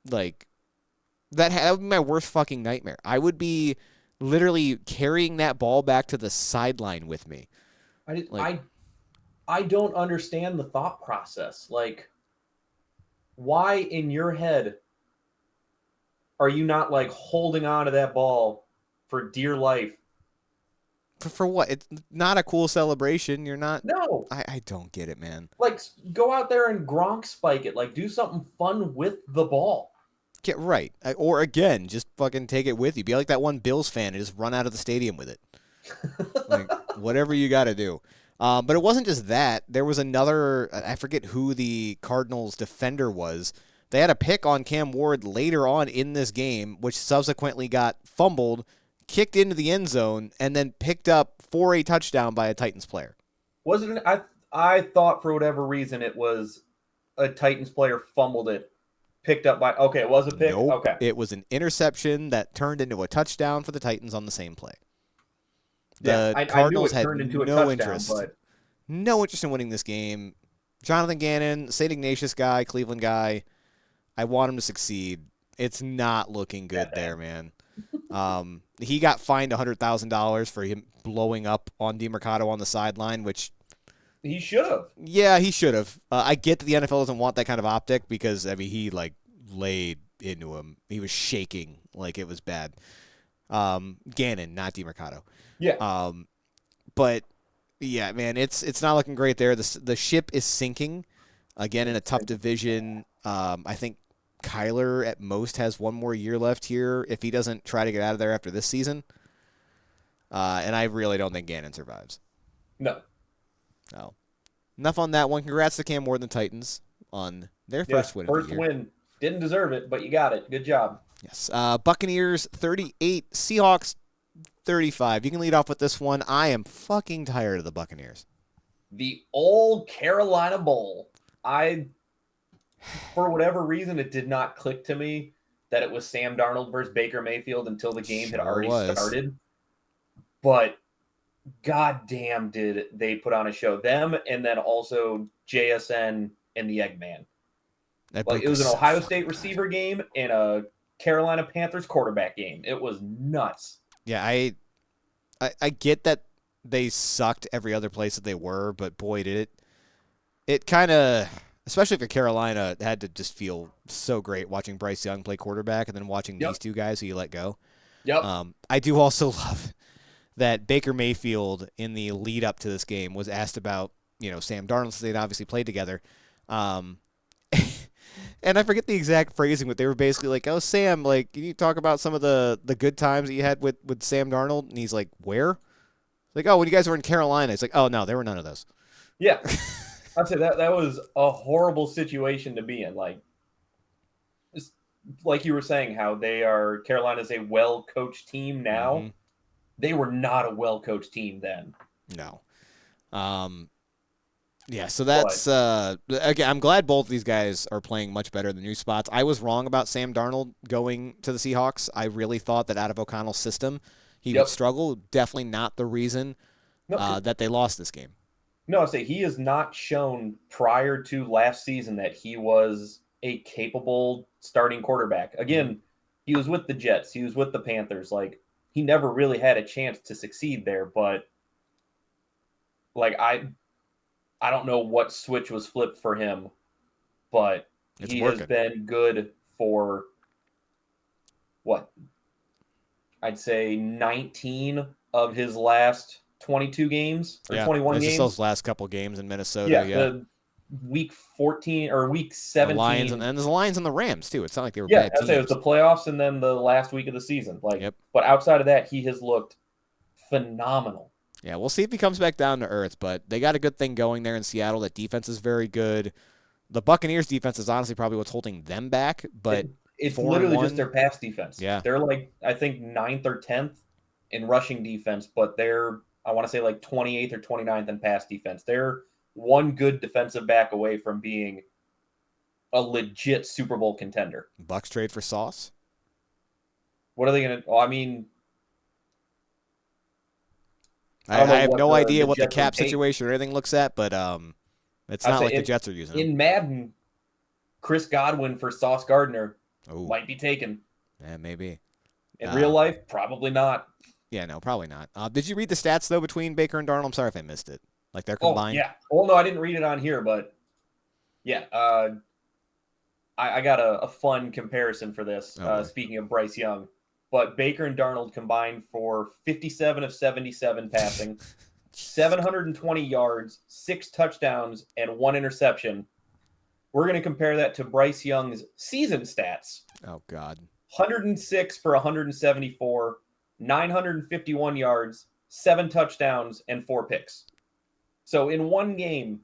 that would be my worst fucking nightmare. I would be literally carrying that ball back to the sideline with me. I don't understand the thought process. Why in your head are you not holding on to that ball for dear life? For what? It's not a cool celebration. You're not. No. I don't get it, man. Go out there and Gronk spike it. Do something fun with the ball. Get right. Or again, just fucking take it with you. Be like that one Bills fan and just run out of the stadium with it. Whatever you got to do. But it wasn't just that. There was another, I forget who the Cardinals defender was. They had a pick on Cam Ward later on in this game, which subsequently got fumbled, kicked into the end zone, and then picked up for a touchdown by a Titans player. Wasn't it? I thought for whatever reason it was a Titans player fumbled it, picked up by. Okay, it was a pick. Nope, okay, it was an interception that turned into a touchdown for the Titans on the same play. The Cardinals had no interest. No interest in winning this game. Jonathan Gannon, St. Ignatius guy, Cleveland guy. I want him to succeed. It's not looking good there, man. He got fined $100,000 for him blowing up on DeMarcado on the sideline, which he should have. Yeah, he should have. I get that the NFL doesn't want that kind of optic because he laid into him. He was shaking like it was bad. Gannon, not DeMarcado. Yeah. But yeah, man, it's not looking great there. The ship is sinking again in a tough division. I think Kyler at most has one more year left here if he doesn't try to get out of there after this season. And I really don't think Gannon survives. No. No. Enough on that one. Congrats to Cam Ward and the Titans on their first win of the year. First win. Didn't deserve it, but you got it. Good job. Yes. Buccaneers 38, Seahawks 35. You can lead off with this one. I am fucking tired of the Buccaneers. The old Carolina Bowl. For whatever reason, it did not click to me that it was Sam Darnold versus Baker Mayfield until the game had already started. But goddamn, did they put on a show. Them and then also JSN and the Eggman. Like, it was an Ohio State receiver game and a Carolina Panthers quarterback game. It was nuts. Yeah, I get that they sucked every other place that they were, but boy, did it kind of, especially for Carolina, had to just feel so great watching Bryce Young play quarterback and then watching these two guys who you let go. Yep. I do also love that Baker Mayfield in the lead up to this game was asked about, Sam Darnold, so they'd obviously played together. And I forget the exact phrasing, but they were basically like, "Oh, Sam, like, can you talk about some of the good times that you had with Sam Darnold?" And he's like, "Where?" Like, "Oh, when you guys were in Carolina." It's like, "Oh no, there were none of those." Yeah, I'd say that was a horrible situation to be in. Like you were saying, how Carolina's a well-coached team now. Mm-hmm. They were not a well-coached team then. No. Yeah, so that's again, I'm glad both of these guys are playing much better in the new spots. I was wrong about Sam Darnold going to the Seahawks. I really thought that out of O'Connell's system, he would struggle. Definitely not the reason that they lost this game. No, I say he has not shown prior to last season that he was a capable starting quarterback. Again, he was with the Jets. He was with the Panthers. Like, he never really had a chance to succeed there, but like I don't know what switch was flipped for him, but he has been good for, what, I'd say 19 of his last 22 games or 21 games. Just those last couple games in Minnesota. The week 14 or week 17. The Lions and there's the Lions and the Rams too. It's not like they were bad teams. I'd say it was the playoffs and then the last week of the season. But outside of that, he has looked phenomenal. Yeah, we'll see if he comes back down to earth, but they got a good thing going there in Seattle. That defense is very good. The Buccaneers defense is honestly probably what's holding them back, but it's literally just their pass defense. Yeah. They're like, I think 9th or 10th in rushing defense, but they're, I want to say, like 28th or 29th in pass defense. They're one good defensive back away from being a legit Super Bowl contender. Bucs trade for Sauce? What are they going to, I mean, I have no idea what the cap situation or anything looks at, but it's not like the Jets are using it. In Madden, Chris Godwin for Sauce Gardner might be taken. Yeah, maybe. In real life, probably not. Yeah, no, probably not. Did you read the stats, though, between Baker and Darnold? I'm sorry if I missed it. Like, they're combined? Oh, yeah. Well, no, I didn't read it on here, but yeah. I got a fun comparison for this, speaking of Bryce Young. But Baker and Darnold combined for 57 of 77 passing, 720 yards, 6 touchdowns, and 1 interception. We're going to compare that to Bryce Young's season stats. Oh, God. 106 for 174, 951 yards, 7 touchdowns, and 4 picks. So in one game,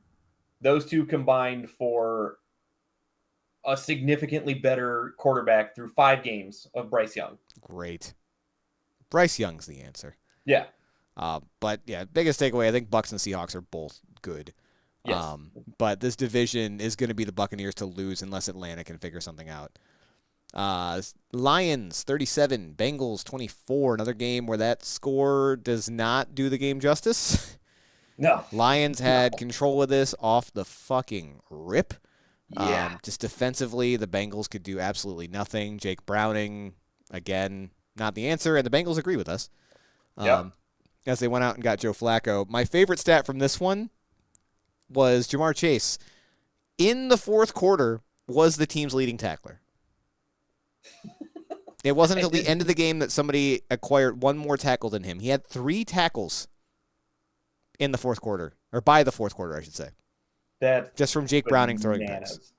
those two combined for a significantly better quarterback through 5 games of Bryce Young. Great. Bryce Young's the answer. Yeah. But yeah, biggest takeaway, I think Bucs and Seahawks are both good. Yes. But this division is going to be the Buccaneers to lose unless Atlanta can figure something out. Lions 37, Bengals 24. Another game where that score does not do the game justice. No. Lions had control of this off the fucking rip. Yeah. Just defensively, the Bengals could do absolutely nothing. Jake Browning, again, not the answer, and the Bengals agree with us. As they went out and got Joe Flacco. My favorite stat from this one was Jamar Chase, in the fourth quarter, was the team's leading tackler. It wasn't until the end of the game that somebody acquired one more tackle than him. He had 3 tackles in the fourth quarter, or by the fourth quarter, I should say. That's just from Jake Browning throwing picks.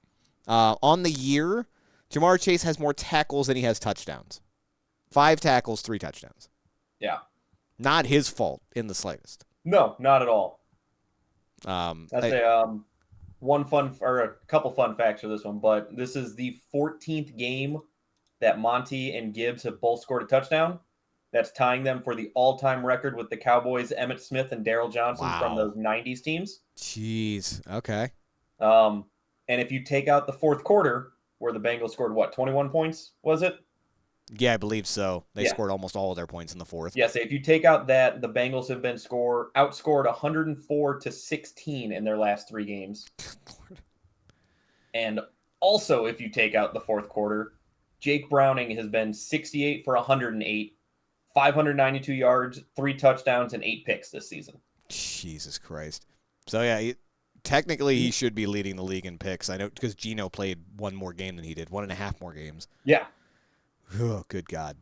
On the year, Jamar Chase has more tackles than he has touchdowns. 5 tackles, 3 touchdowns. Yeah. Not his fault in the slightest. No, not at all. I'd I, say one fun or a couple fun facts for this one, but this is the 14th game that Monty and Gibbs have both scored a touchdown. That's tying them for the all-time record with the Cowboys, Emmitt Smith and Daryl Johnson from wow. those 90s teams. Jeez. Okay. And if you take out the fourth quarter, where the Bengals scored, what, 21 points, was it? Yeah, I believe so. They Yeah. scored almost all of their points in the fourth. Yes, if you take out that, the Bengals have been outscored 104-16 in their last 3 games. And also, if you take out the fourth quarter, Jake Browning has been 68 for 108, 592 yards, 3 touchdowns, and 8 picks this season. Jesus Christ. So, yeah, technically he should be leading the league in picks. I know because Geno played one more game than he did, 1.5 more games. Yeah. Oh, good God.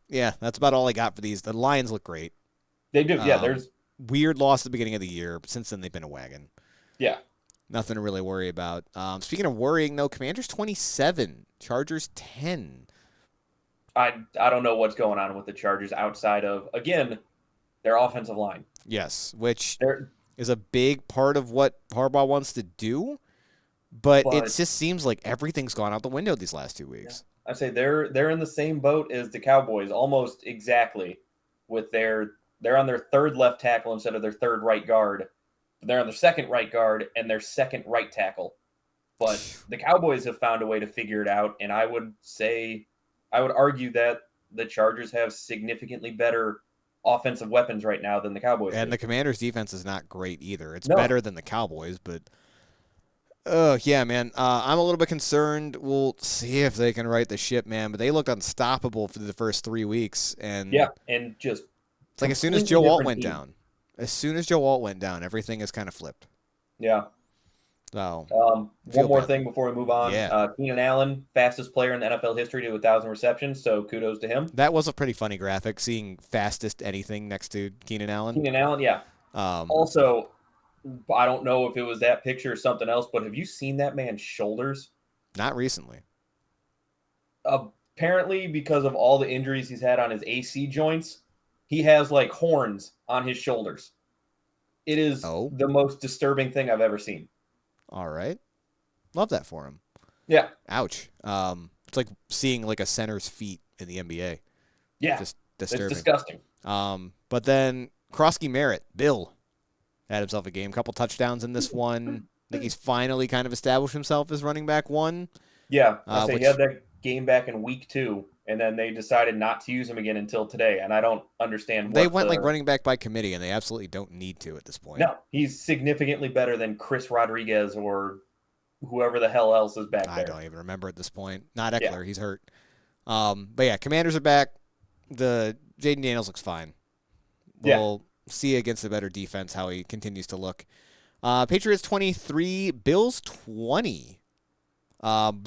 Yeah, that's about all I got for these. The Lions look great. They do. Yeah, there's weird loss at the beginning of the year, but since then they've been a wagon. Yeah. Nothing to really worry about. Speaking of worrying, though, Commanders 27, Chargers 10. I don't know what's going on with the Chargers outside of, again, their offensive line. Yes, which is a big part of what Harbaugh wants to do, but it just seems like everything's gone out the window these last 2 weeks. Yeah. I'd say they're in the same boat as the Cowboys, almost exactly, with they're on their third left tackle instead of their third right guard. They're on their second right guard and their second right tackle. But the Cowboys have found a way to figure it out, and I would argue that the Chargers have significantly better offensive weapons right now than the Cowboys And do. the Commanders' defense is not great either. It's better than the Cowboys, but yeah, man. I'm a little bit concerned. We'll see if they can right the ship, man. But they looked unstoppable for the first 3 weeks, and and just it's like as soon as Joe Alt went down, everything is kind of flipped. Yeah. So one more thing before we move on. Yeah. Keenan Allen, fastest player in the NFL history to 1,000 receptions, so kudos to him. That was a pretty funny graphic, seeing fastest anything next to Keenan Allen. Keenan Allen, yeah. Also, I don't know if it was that picture or something else, but have you seen that man's shoulders? Not recently. Apparently, because of all the injuries he's had on his AC joints, he has like horns on his shoulders. It is the most disturbing thing I've ever seen. All right. Love that for him. Yeah. Ouch. It's like seeing like a center's feet in the NBA. Yeah. Just disturbing. It's disgusting. But then Krosky Merritt, Bill, had himself a game. Couple touchdowns in this one. I think he's finally kind of established himself as running back 1. Yeah. He had that game back in week 2, and then they decided not to use him again until today, and I don't understand They went like running back by committee, and they absolutely don't need to at this point. No, he's significantly better than Chris Rodriguez or whoever the hell else is back there. I don't even remember at this point. Not Eckler, he's hurt. But yeah, Commanders are back. The Jaden Daniels looks fine. We'll see against a better defense how he continues to look. Patriots 23, Bills 20.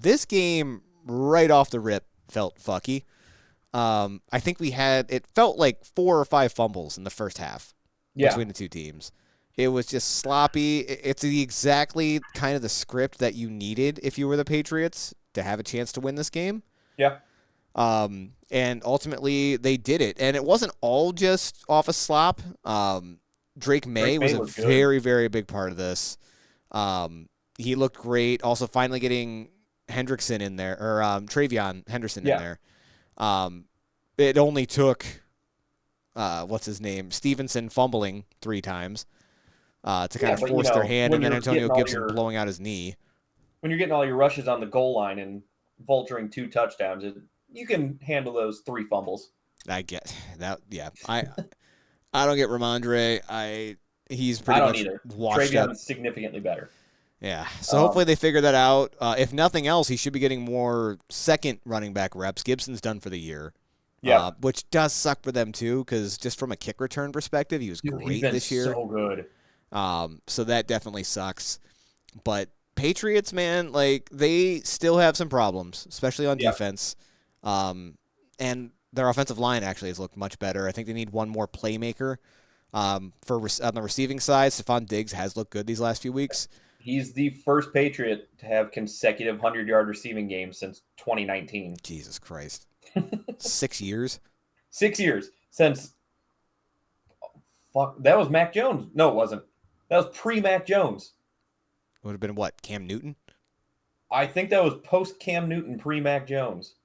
This game right off the rip felt fucky. I think it felt like 4 or 5 fumbles in the first half between the two teams. It was just sloppy. It's exactly kind of the script that you needed if you were the Patriots to have a chance to win this game. Yeah. And ultimately they did it. And it wasn't all just off a slop. Drake May was a very, very big part of this. He looked great. Also finally getting Hendrickson in there, or Travion Henderson in there. It only took, what's his name, Stevenson fumbling 3 times to kind of force their hand, and then Antonio Gibson blowing out his knee. When you're getting all your rushes on the goal line and vulturing 2 touchdowns, you can handle those 3 fumbles. I get that. Yeah, I don't get Ramondre. He's pretty much washed up. Travion's significantly better. Yeah, so hopefully they figure that out. If nothing else, he should be getting more second running back reps. Gibson's done for the year. Yeah, which does suck for them too, because just from a kick return perspective, he was great this year. So good. So that definitely sucks. But Patriots, man, like they still have some problems, especially on defense. And their offensive line actually has looked much better. I think they need one more playmaker. On the receiving side, Stephon Diggs has looked good these last few weeks. He's the first Patriot to have consecutive 100-yard receiving games since 2019. Jesus Christ. 6 years? 6 years since fuck? That was Mac Jones. No, it wasn't. That was pre-Mac Jones. Would have been what? Cam Newton? I think that was post-Cam Newton, pre-Mac Jones.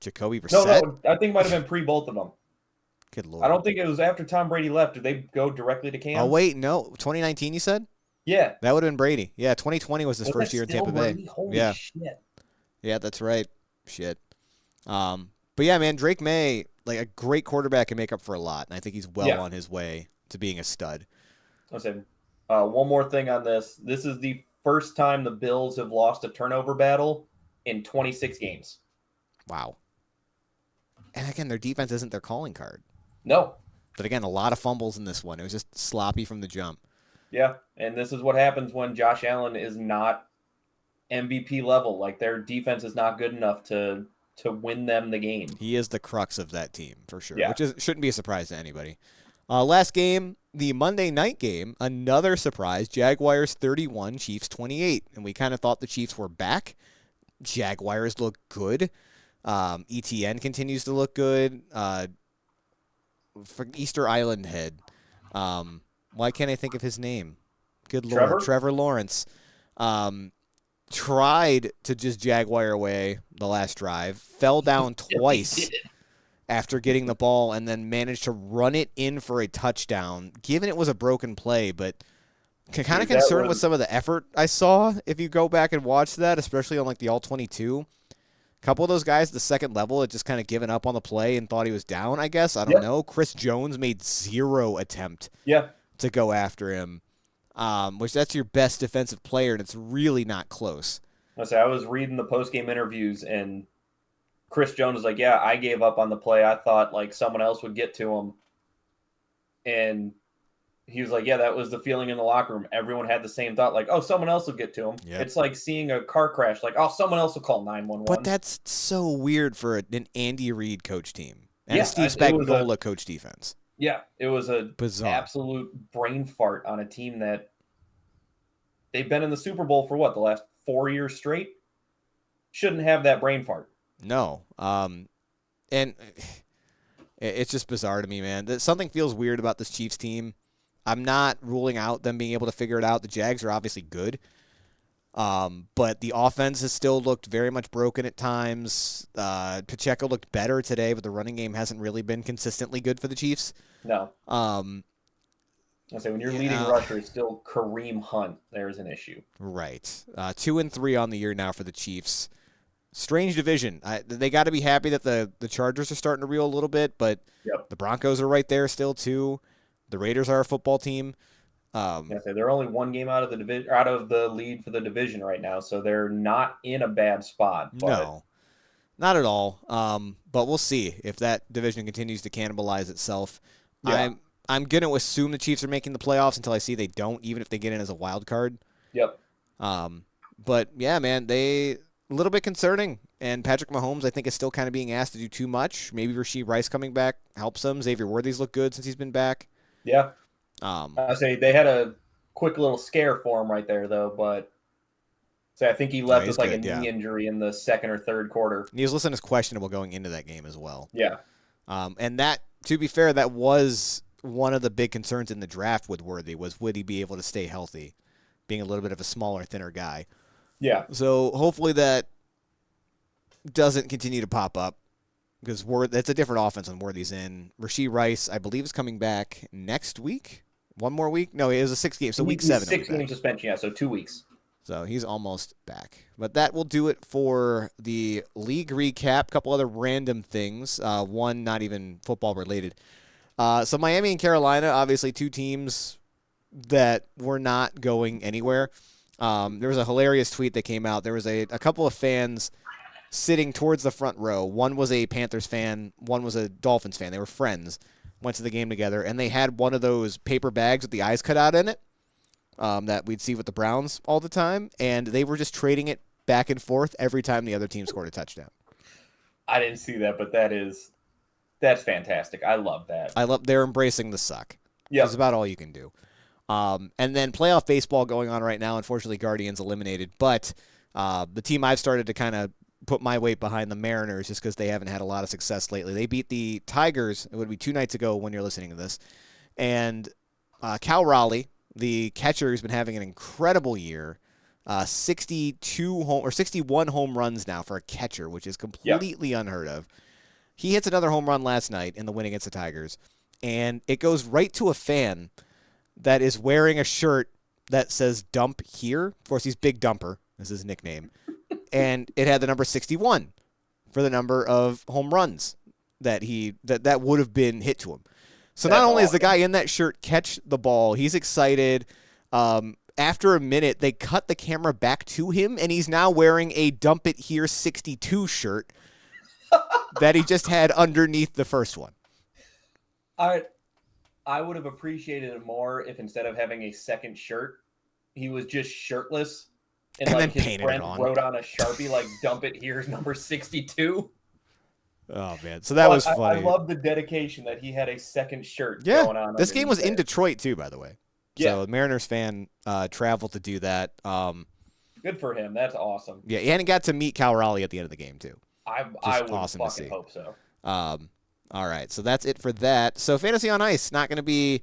Jacoby Brissett? No, I think it might have been pre-both of them. Good Lord. I don't think it was after Tom Brady left. Did they go directly to Cam? Oh, wait, no. 2019, you said? Yeah. That would have been Brady. Yeah, 2020 was his first year in Tampa Bay. Holy shit. Yeah, that's right. Shit. But yeah, man, Drake May, like a great quarterback, can make up for a lot, and I think he's well on his way to being a stud. I'll say one more thing on this. This is the first time the Bills have lost a turnover battle in 26 games. Wow. And again, their defense isn't their calling card. No. But again, a lot of fumbles in this one. It was just sloppy from the jump. Yeah, and this is what happens when Josh Allen is not MVP level. Like, their defense is not good enough to win them the game. He is the crux of that team, for sure, yeah. which shouldn't be a surprise to anybody. Last game, the Monday night game, another surprise, Jaguars 31, Chiefs 28. And we kind of thought the Chiefs were back. Jaguars look good. ETN continues to look good. For Easter Island head. Why can't I think of his name? Good Lord. Trevor Lawrence. Tried to just Jaguar away the last drive. Fell down twice after getting the ball and then managed to run it in for a touchdown, given it was a broken play. But kind of concerned with some of the effort I saw if you go back and watch that, especially on like the All-22. A couple of those guys at the second level had just kind of given up on the play and thought he was down, I guess. I don't know. Chris Jones made zero attempt to go after him, which that's your best defensive player, and it's really not close. I was reading the post-game interviews, and Chris Jones was like, I gave up on the play. I thought like someone else would get to him. And he was like, that was the feeling in the locker room. Everyone had the same thought, like, someone else will get to him. Yep. It's like seeing a car crash, like, someone else will call 911. But that's so weird for an Andy Reid coach team and a Steve Spagnuolo coach defense. Yeah, it was a bizarre, absolute brain fart on a team that they've been in the Super Bowl for what, the last 4 years straight? Shouldn't have that brain fart. No. And it's just bizarre to me, man. Something feels weird about this Chiefs team. I'm not ruling out them being able to figure it out. The Jags are obviously good. But the offense has still looked very much broken at times. Pacheco looked better today, but the running game hasn't really been consistently good for the Chiefs. No. I say when your leading rusher is still Kareem Hunt, there's an issue. Right. 2-3 on the year now for the Chiefs. Strange division. They got to be happy that the Chargers are starting to reel a little bit, but the Broncos are right there still too. The Raiders are a football team. They're only one game out of the division, out of the lead for the division right now, so they're not in a bad spot. But... No, not at all. But we'll see if that division continues to cannibalize itself. Yeah. I'm gonna assume the Chiefs are making the playoffs until I see they don't, even if they get in as a wild card. Yep. But yeah, man, they a little bit concerning. And Patrick Mahomes, I think, is still kind of being asked to do too much. Maybe Rashee Rice coming back helps him. Xavier Worthy's looked good since he's been back. Yeah. I say they had a quick little scare for him right there, though. But I think he left with like a knee injury in the second or third quarter. And he was listed as questionable going into that game as well. Yeah. And that, to be fair, that was one of the big concerns in the draft with Worthy was would he be able to stay healthy, being a little bit of a smaller, thinner guy. Yeah. So hopefully that doesn't continue to pop up. Because that's a different offense when Worthy's in. Rashee Rice, I believe, is coming back next week. One more week? No, it was a 6 game. So week 7. 6-game suspension, so 2 weeks. So he's almost back. But that will do it for the league recap. A couple other random things. One not even football related. So Miami and Carolina, obviously 2 teams that were not going anywhere. There was a hilarious tweet that came out. There was a couple of fans sitting towards the front row. One was a Panthers fan. One was a Dolphins fan. They were friends. Went to the game together. And they had one of those paper bags with the eyes cut out in it that we'd see with the Browns all the time. And they were just trading it back and forth every time the other team scored a touchdown. I didn't see that, but that's fantastic. I love that. They're embracing the suck. Yeah. That's about all you can do. And then playoff baseball going on right now. Unfortunately, Guardians eliminated. But the team I've started to kind of put my weight behind, the Mariners, just because they haven't had a lot of success lately. They beat the Tigers. It would be 2 nights ago when you're listening to this. And Cal Raleigh, the catcher, has been having an incredible year. 61 home runs now for a catcher, which is completely unheard of. He hits another home run last night in the win against the Tigers, and it goes right to a fan that is wearing a shirt that says "Dump Here." Of course, he's Big Dumper. This is his nickname. And it had the number 61 for the number of home runs that would have been hit to him. So not only does the guy in that shirt catch the ball, he's excited. After a minute, they cut the camera back to him, and he's now wearing a "Dump It Here" 62 shirt that he just had underneath the first one. I would have appreciated it more if instead of having a second shirt, he was just shirtless and like his friend wrote on a Sharpie like "Dump It Here's number 62." Oh man, so that was funny. I love the dedication that he had a second shirt going on. This game was in Detroit too, by the way. So Mariners fan traveled to do that. Good for him. That's awesome. Yeah, and he got to meet Cal Raleigh at the end of the game too. I would awesome fucking hope so. All right, so that's it for that. So Fantasy on Ice, not going to be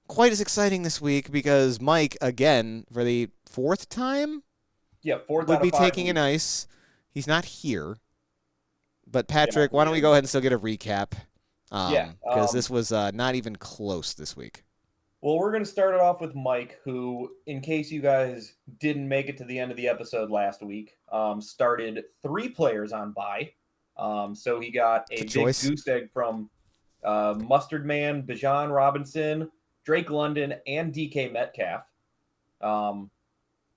quite as exciting this week because Mike, again, for the fourth time, would be taking an ice. He's not here. But Patrick, why don't we go ahead and still get a recap? Because this was not even close this week. Well, we're going to start it off with Mike, who, in case you guys didn't make it to the end of the episode last week, started 3 players on bye. So he got a big goose egg from Mustard Man, Bijan Robinson, Drake London, and DK Metcalf.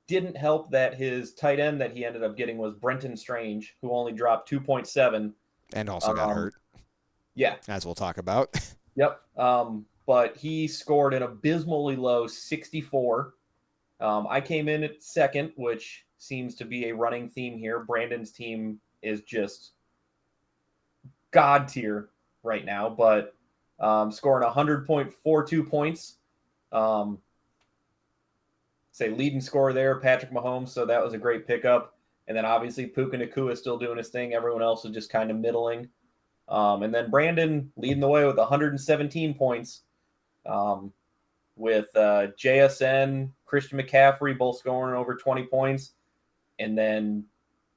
Didn't help that his tight end that he ended up getting was Brenton Strange, who only dropped 2.7. And also got hurt. Yeah. As we'll talk about. Yep. But he scored an abysmally low 64. I came in at second, which seems to be a running theme here. Brandon's team is just god tier right now, but scoring 100.42 points. Leading scorer there, Patrick Mahomes, so that was a great pickup. And then obviously Puka Nacua is still doing his thing. Everyone else is just kind of middling. And then Brandon leading the way with 117 points. With JSN, Christian McCaffrey both scoring over 20 points. And then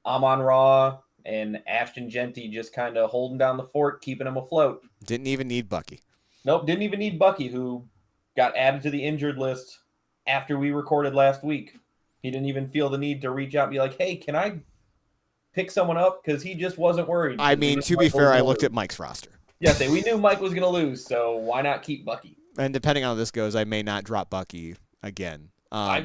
Amon-Ra and Ashton Genty just kind of holding down the fort, keeping him afloat. Didn't even need Bucky. Nope, didn't even need Bucky, who got added to the injured list after we recorded last week. He didn't even feel the need to reach out and be like, hey, can I pick someone up? Because he just wasn't worried. I mean, to be fair, I looked at Mike's roster. Yeah, we knew Mike was going to lose, so why not keep Bucky? And depending on how this goes, I may not drop Bucky again. I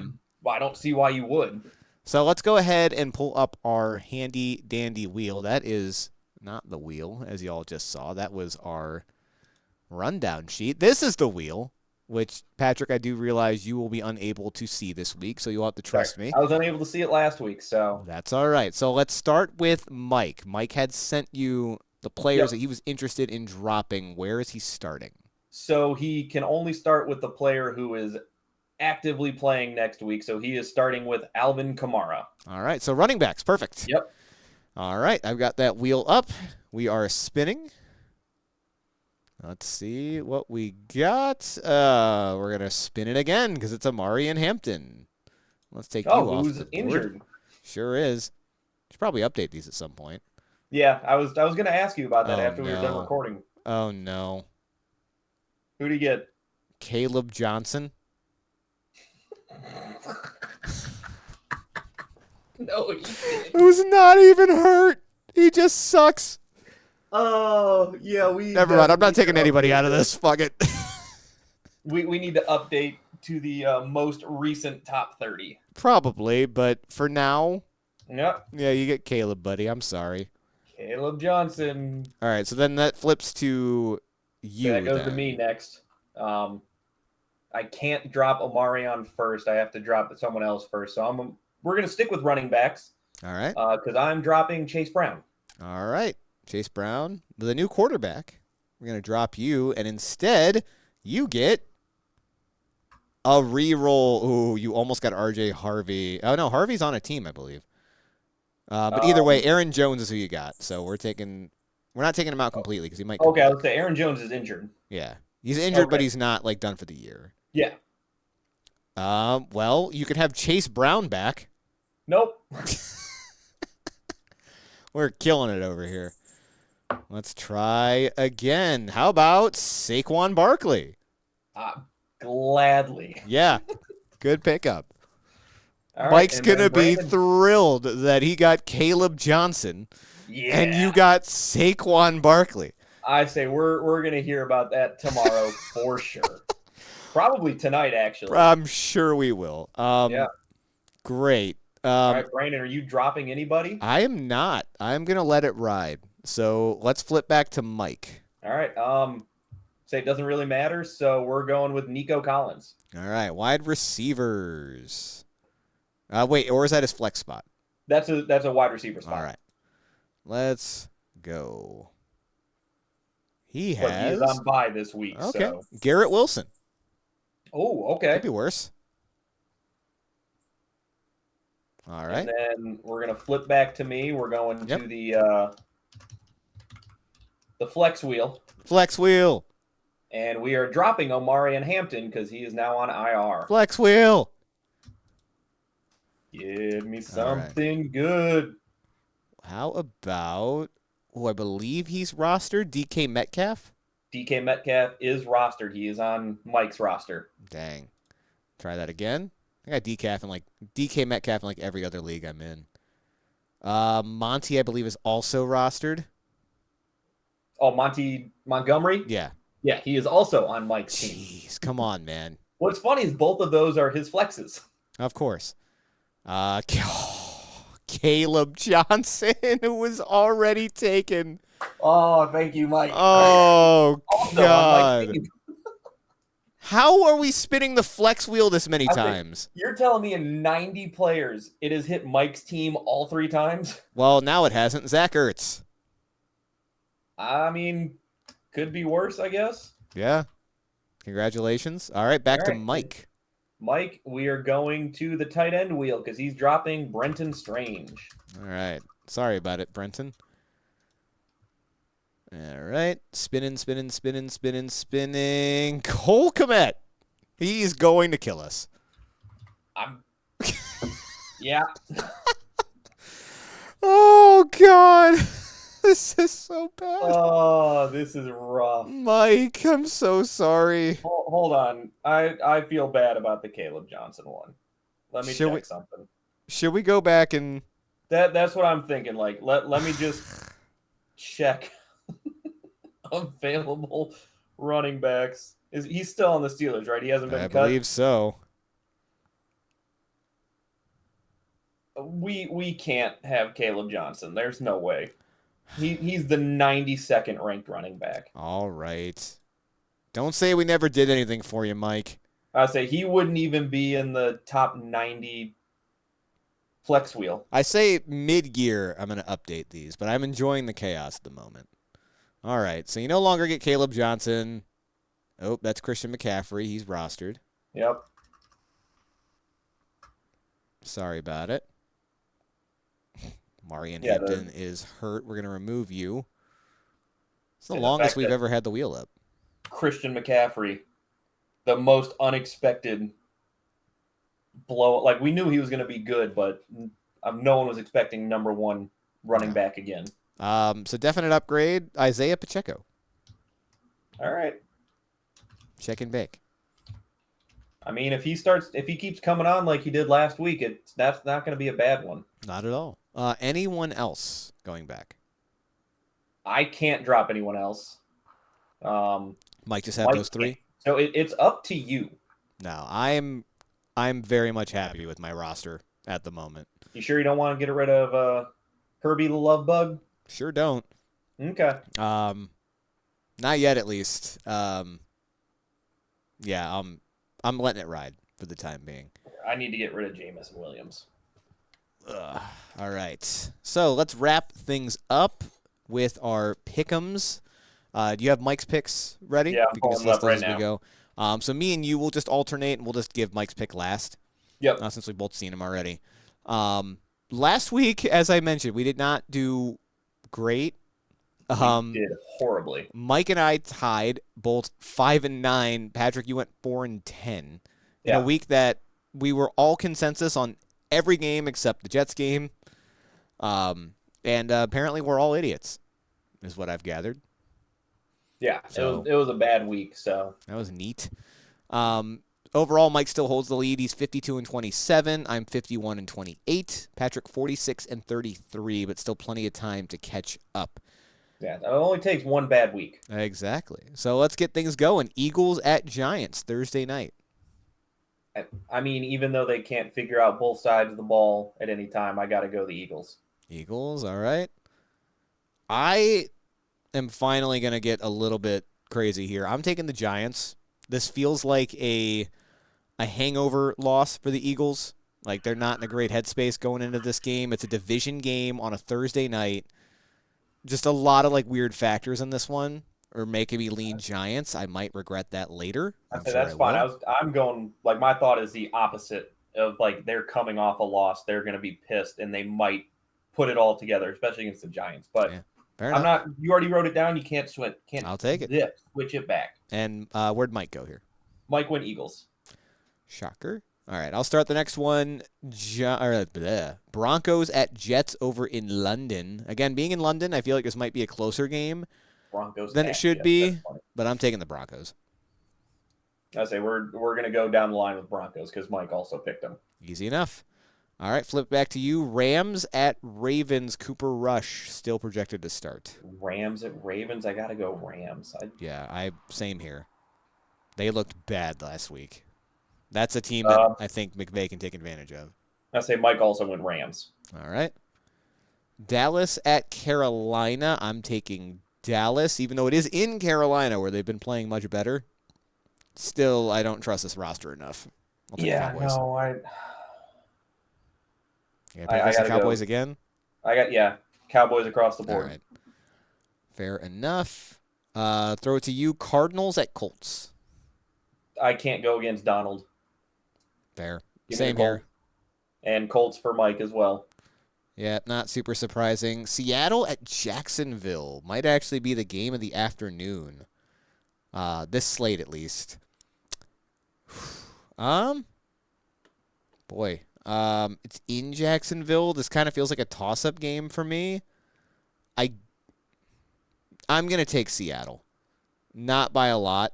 don't see why you would. So let's go ahead and pull up our handy dandy wheel. That is not the wheel, as y'all just saw. That was our rundown sheet. This is the wheel, which, Patrick, I do realize you will be unable to see this week, so you'll have to trust me. I was unable to see it last week, so. That's all right. So let's start with Mike. Mike had sent you the players that he was interested in dropping. Where is he starting? So he can only start with the player who is actively playing next week. So he is starting with Alvin Kamara. All right. So running backs. Perfect. Yep. All right. I've got that wheel up. We are spinning. Let's see what we got. We're going to spin it again because it's Amari and Hampton. Let's take you off. Who's injured? Sure is. Should probably update these at some point. Yeah, I was going to ask you about that after we were done recording. Oh, no. Who do you get? Caleb Johnson. No, he didn't. Who's not even hurt. He just sucks. Oh, yeah. Never mind. I'm not taking anybody out of this. Fuck it. We need to update to the most recent top 30. Probably, but for now. Yep. Yeah, you get Caleb, buddy. I'm sorry. Caleb Johnson. All right, so then that flips to you. So that goes to me next. I can't drop Omarion first. I have to drop someone else first. So we're going to stick with running backs. All right. Because I'm dropping Chase Brown. All right. Chase Brown, the new quarterback. We're going to drop you, and instead you get a reroll. Ooh, you almost got RJ Harvey. Oh, no, Harvey's on a team, I believe. But either way, Aaron Jones is who you got. So we're not taking him out completely because he might. Okay, I would say Aaron Jones is injured. Yeah. He's injured, but Okay. he's not like done for the year. Yeah. Well, you could have Chase Brown back. Nope. We're killing it over here. Let's try again. How about Saquon Barkley? Gladly. Yeah, good pickup. All right, Mike's and going then to be Brandon. thrilled that he got Caleb Johnson and you Yeah. got Saquon Barkley. I say we're gonna hear about that tomorrow for sure. Probably tonight, actually. I'm sure we will. Yeah. Great. All right, Brandon, are you dropping anybody? I am not. I'm going to let it ride. So let's flip back to Mike. All right. Say it doesn't really matter, so we're going with Nico Collins. All right, wide receivers. Wait, or is that his flex spot? That's a wide receiver spot. All right, let's go. He But he has. is on bye this week. Okay, So. Garrett Wilson. Oh, okay. Could be worse. All right. And then we're gonna flip back to me. We're going to the flex wheel. Flex wheel. And we are dropping Omarion Hampton because he is now on IR. Flex wheel. Give me something good. How about, I believe he's rostered, DK Metcalf? DK Metcalf is rostered. He is on Mike's roster. Dang. Try that again. I got DK Metcalf in like every other league I'm in. Monty, I believe, is also rostered. Oh, Monty Montgomery? Yeah. Yeah, he is also on Mike's team. Jeez, come on, man. What's funny is both of those are his flexes. Of course. Caleb Johnson, who was already taken. Oh, thank you, Mike. Oh, also God. How are we spinning the flex wheel this many times? You're telling me in 90 players, it has hit Mike's team all 3 times? Well, now it hasn't. Zach Ertz. I mean, could be worse, I guess. Yeah. Congratulations. All right, back to Mike. Mike, we are going to the tight end wheel because he's dropping Brenton Strange. All right. Sorry about it, Brenton. All right. Spinning. Cole Kmet. He's going to kill us. Yeah. Oh, God. This is so bad. Oh, this is rough. Mike, I'm so sorry. Hold on. I feel bad about the Caleb Johnson one. Let me check something. Should we go back and... That's what I'm thinking. Like, let me just check available running backs. He's still on the Steelers, right? He hasn't been cut? I believe so. We can't have Caleb Johnson. There's no way. He's the 92nd ranked running back. All right. Don't say we never did anything for you, Mike. I say he wouldn't even be in the top 90 flex wheel. I say mid-year I'm going to update these, but I'm enjoying the chaos at the moment. All right, so you no longer get Caleb Johnson. Oh, that's Christian McCaffrey. He's rostered. Yep. Sorry about it. Marion Hampton is hurt. We're going to remove you. It's the longest we've ever had the wheel up. Christian McCaffrey, the most unexpected blow. Like, we knew he was going to be good, but no one was expecting number 1 running back again. So definite upgrade, Isaiah Pacheco. All right. Check and bake. I mean, if he keeps coming on like he did last week, that's not going to be a bad one. Not at all. Anyone else going back? I can't drop anyone else. Mike just had those 3. So it's up to you. No, I'm very much happy with my roster at the moment. You sure you don't want to get rid of Herbie the Love Bug? Sure don't. Okay. Not yet, at least. Yeah, I'm letting it ride for the time being. I need to get rid of Jameson Williams. All right. So let's wrap things up with our pick'ems. Do you have Mike's picks ready? Yeah, I'm pulling them up right now. We go. So me and you will just alternate, and we'll just give Mike's pick last. Yep. Since we've both seen him already. Last week, as I mentioned, we did not do great We did horribly. Mike and I tied both 5-9. Patrick, you went 4-10 in a week that we were all consensus on every game except the Jets game. And apparently we're all idiots, is what I've gathered. Yeah, so, it was a bad week. So that was neat. Overall, Mike still holds the lead. He's 52-27. I'm 51-28. Patrick 46-33, but still plenty of time to catch up. Yeah, it only takes one bad week. Exactly. So let's get things going. Eagles at Giants Thursday night. I mean, even though they can't figure out both sides of the ball at any time, I got to go the Eagles. Eagles, all right. I am finally going to get a little bit crazy here. I'm taking the Giants. This feels like a hangover loss for the Eagles. Like they're not in a great headspace going into this game. It's a division game on a Thursday night. Just a lot of like weird factors in this one are making me lean Giants. I might regret that later. That's fine. I'm going like my thought is the opposite of like they're coming off a loss. They're going to be pissed and they might put it all together, especially against the Giants. But yeah, I'm not. You already wrote it down. You can't switch. I'll take it. Switch it back. And where'd Mike go here? Mike went Eagles. Shocker. All right, I'll start the next one. Broncos at Jets over in London. Again, being in London, I feel like this might be a closer game than it should be, but I'm taking the Broncos. I say we're going to go down the line with Broncos because Mike also picked them. Easy enough. All right, flip back to you. Rams at Ravens. Cooper Rush still projected to start. Rams at Ravens. I got to go Rams. Same here. They looked bad last week. That's a team that I think McVay can take advantage of. I say Mike also went Rams. All right. Dallas at Carolina. I'm taking Dallas, even though it is in Carolina where they've been playing much better. Still, I don't trust this roster enough. Cowboys. I got Cowboys again. Cowboys across the board. All right. Fair enough. Throw it to you. Cardinals at Colts. I can't go against Donald. Fair. Same here. And Colts for Mike as well. Yeah, not super surprising. Seattle at Jacksonville might actually be the game of the afternoon. This slate at least. It's in Jacksonville. This kind of feels like a toss-up game for me. I'm gonna take Seattle, not by a lot.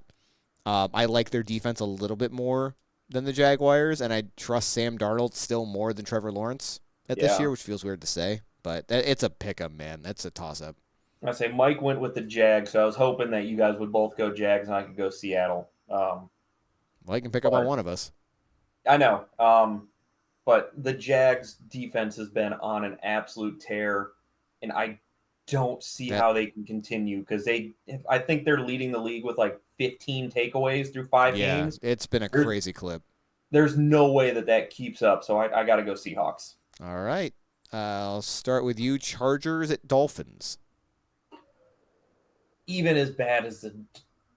I like their defense a little bit more than the Jaguars, and I trust Sam Darnold still more than Trevor Lawrence this year, which feels weird to say, but it's a pick-em, man. That's a toss-up. I say Mike went with the Jags, so I was hoping that you guys would both go Jags and I could go Seattle. Mike can pick up on one of us. I know, but the Jags defense has been on an absolute tear, and I don't see how they can continue because I think they're leading the league with like 15 takeaways through 5 games. It's been a crazy clip. There's no way that keeps up, so I got to go Seahawks. All right. I'll start with you. Chargers at Dolphins. Even as bad as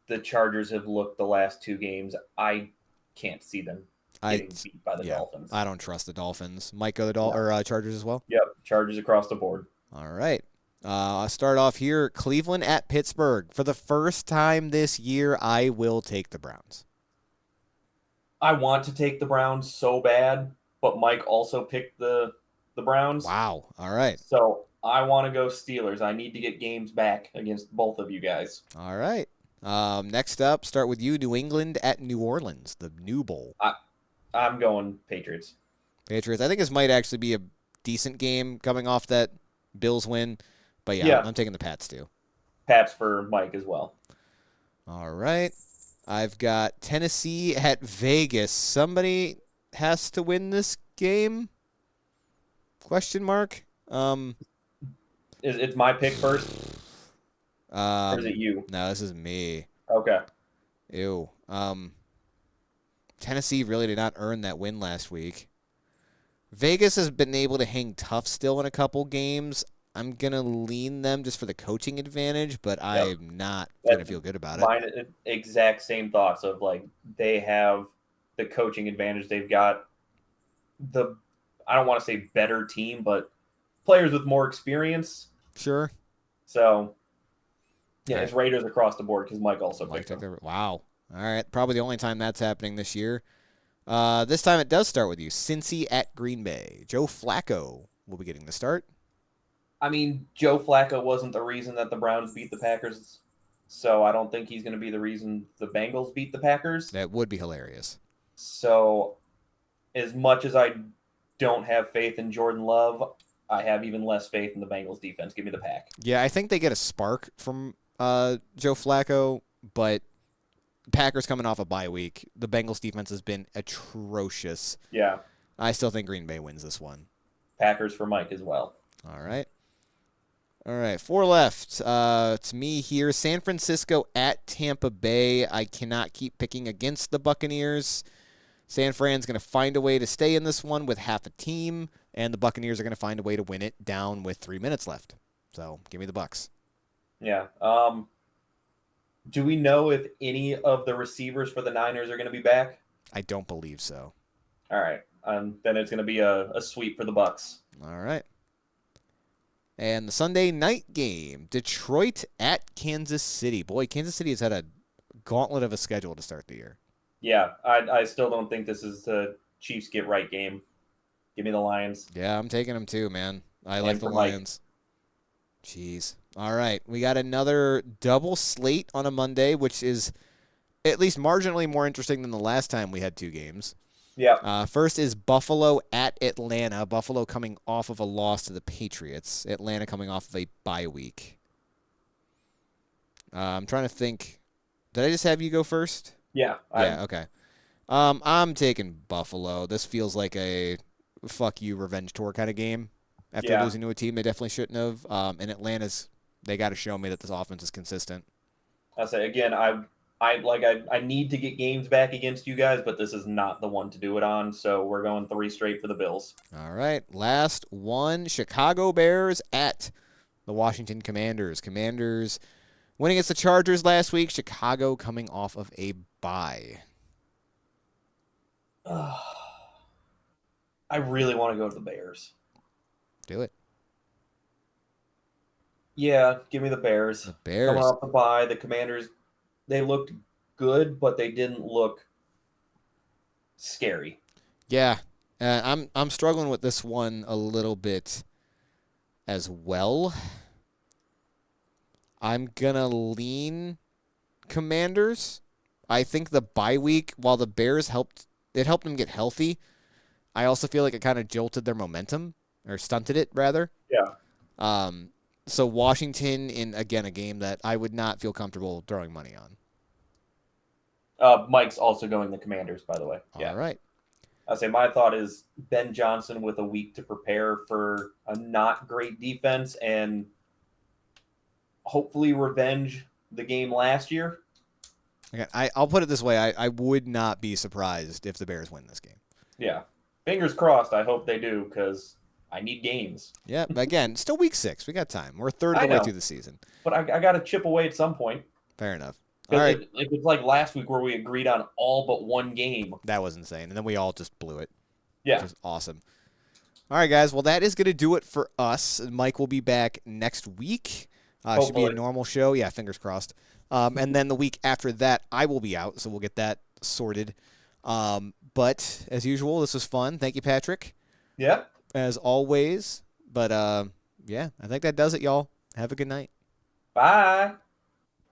the Chargers have looked the last 2 games, I can't see them getting beat by the Dolphins. I don't trust the Dolphins. Mike go Chargers as well? Yep, Chargers across the board. All right. I'll start off here. Cleveland at Pittsburgh. For the first time this year, I will take the Browns. I want to take the Browns so bad, but Mike also picked the Browns. Wow. All right. So I want to go Steelers. I need to get games back against both of you guys. All right. Next up, start with you. New England at New Orleans, the New Bowl. I'm going Patriots. Patriots. I think this might actually be a decent game coming off that Bills win. But I'm taking the Pats too. Pats for Mike as well. All right. I've got Tennessee at Vegas. Somebody has to win this game? Question mark. It's my pick first? Or is it you? No, this is me. Okay. Ew. Tennessee really did not earn that win last week. Vegas has been able to hang tough still in a couple games. I'm going to lean them just for the coaching advantage, but I'm not going to feel good about it. Mine, exact same thoughts of like they have the coaching advantage. They've got I don't want to say better team, but players with more experience. Sure. So Yeah, All it's right. Raiders across the board because Mike also Mike picked took them. the wow. All right, probably the only time that's happening this year. This time it does start with you. Cincy at Green Bay. Joe Flacco will be getting the start. I mean, Joe Flacco wasn't the reason that the Browns beat the Packers, so I don't think he's going to be the reason the Bengals beat the Packers. That would be hilarious. So, as much as I don't have faith in Jordan Love, I have even less faith in the Bengals defense. Give me the Pack. Yeah, I think they get a spark from Joe Flacco, but Packers coming off a bye week. The Bengals defense has been atrocious. Yeah, I still think Green Bay wins this one. Packers for Mike as well. All right. All right, 4 left. It's me here. San Francisco at Tampa Bay. I cannot keep picking against the Buccaneers. San Fran's going to find a way to stay in this one with half a team, and the Buccaneers are going to find a way to win it down with 3 minutes left. So give me the Bucs. Yeah. Do we know if any of the receivers for the Niners are going to be back? I don't believe so. All right. Then it's going to be a sweep for the Bucs. All right. And the Sunday night game, Detroit at Kansas City. Boy, Kansas City has had a gauntlet of a schedule to start the year. Yeah, I still don't think this is the Chiefs get right game. Give me the Lions. Yeah, I'm taking them too, man. I And like the for Mike. Lions. Jeez. All right. We got another double slate on a Monday, which is at least marginally more interesting than the last time we had 2 games. Yeah. First is Buffalo at Atlanta. Buffalo coming off of a loss to the Patriots. Atlanta coming off of a bye week. I'm trying to think. Did I just have you go first? Yeah. Yeah, okay. I'm taking Buffalo. This feels like a fuck you revenge tour kind of game. After Yeah. losing to a team they definitely shouldn't have. And Atlanta's, they got to show me that this offense is consistent. I say again, I need to get games back against you guys, but this is not the one to do it on. So we're going 3 straight for the Bills. All right, last one. Chicago Bears at the Washington Commanders. Commanders winning against the Chargers last week. Chicago coming off of a bye. I really want to go to the Bears. Do it. Yeah, give me the Bears. The Bears. Coming off the bye, the Commanders, they looked good, but they didn't look scary. Yeah, I'm struggling with this one a little bit as well. I'm gonna lean Commanders. I think the bye week, while the Bears helped them get healthy, I also feel like it kind of jolted their momentum or stunted it rather. Yeah. So Washington in again a game that I would not feel comfortable throwing money on. Mike's also going the Commanders, by the way. Yeah. All right. I say my thought is Ben Johnson with a week to prepare for a not great defense and hopefully revenge the game last year. Okay, I'll put it this way. I would not be surprised if the Bears win this game. Yeah. Fingers crossed. I hope they do because I need games. Yeah, again, still week 6. We got time. We're a third of the way through the season. But I got to chip away at some point. Fair enough. All right. It's like last week where we agreed on all but one game. That was insane. And then we all just blew it. Yeah. Which is awesome. All right, guys. Well, that is going to do it for us. Mike will be back next week. Should be a normal show. Yeah, fingers crossed. And then the week after that, I will be out, so we'll get that sorted. But as usual, this was fun. Thank you, Patrick. Yeah. As always. But yeah, I think that does it, y'all. Have a good night. Bye.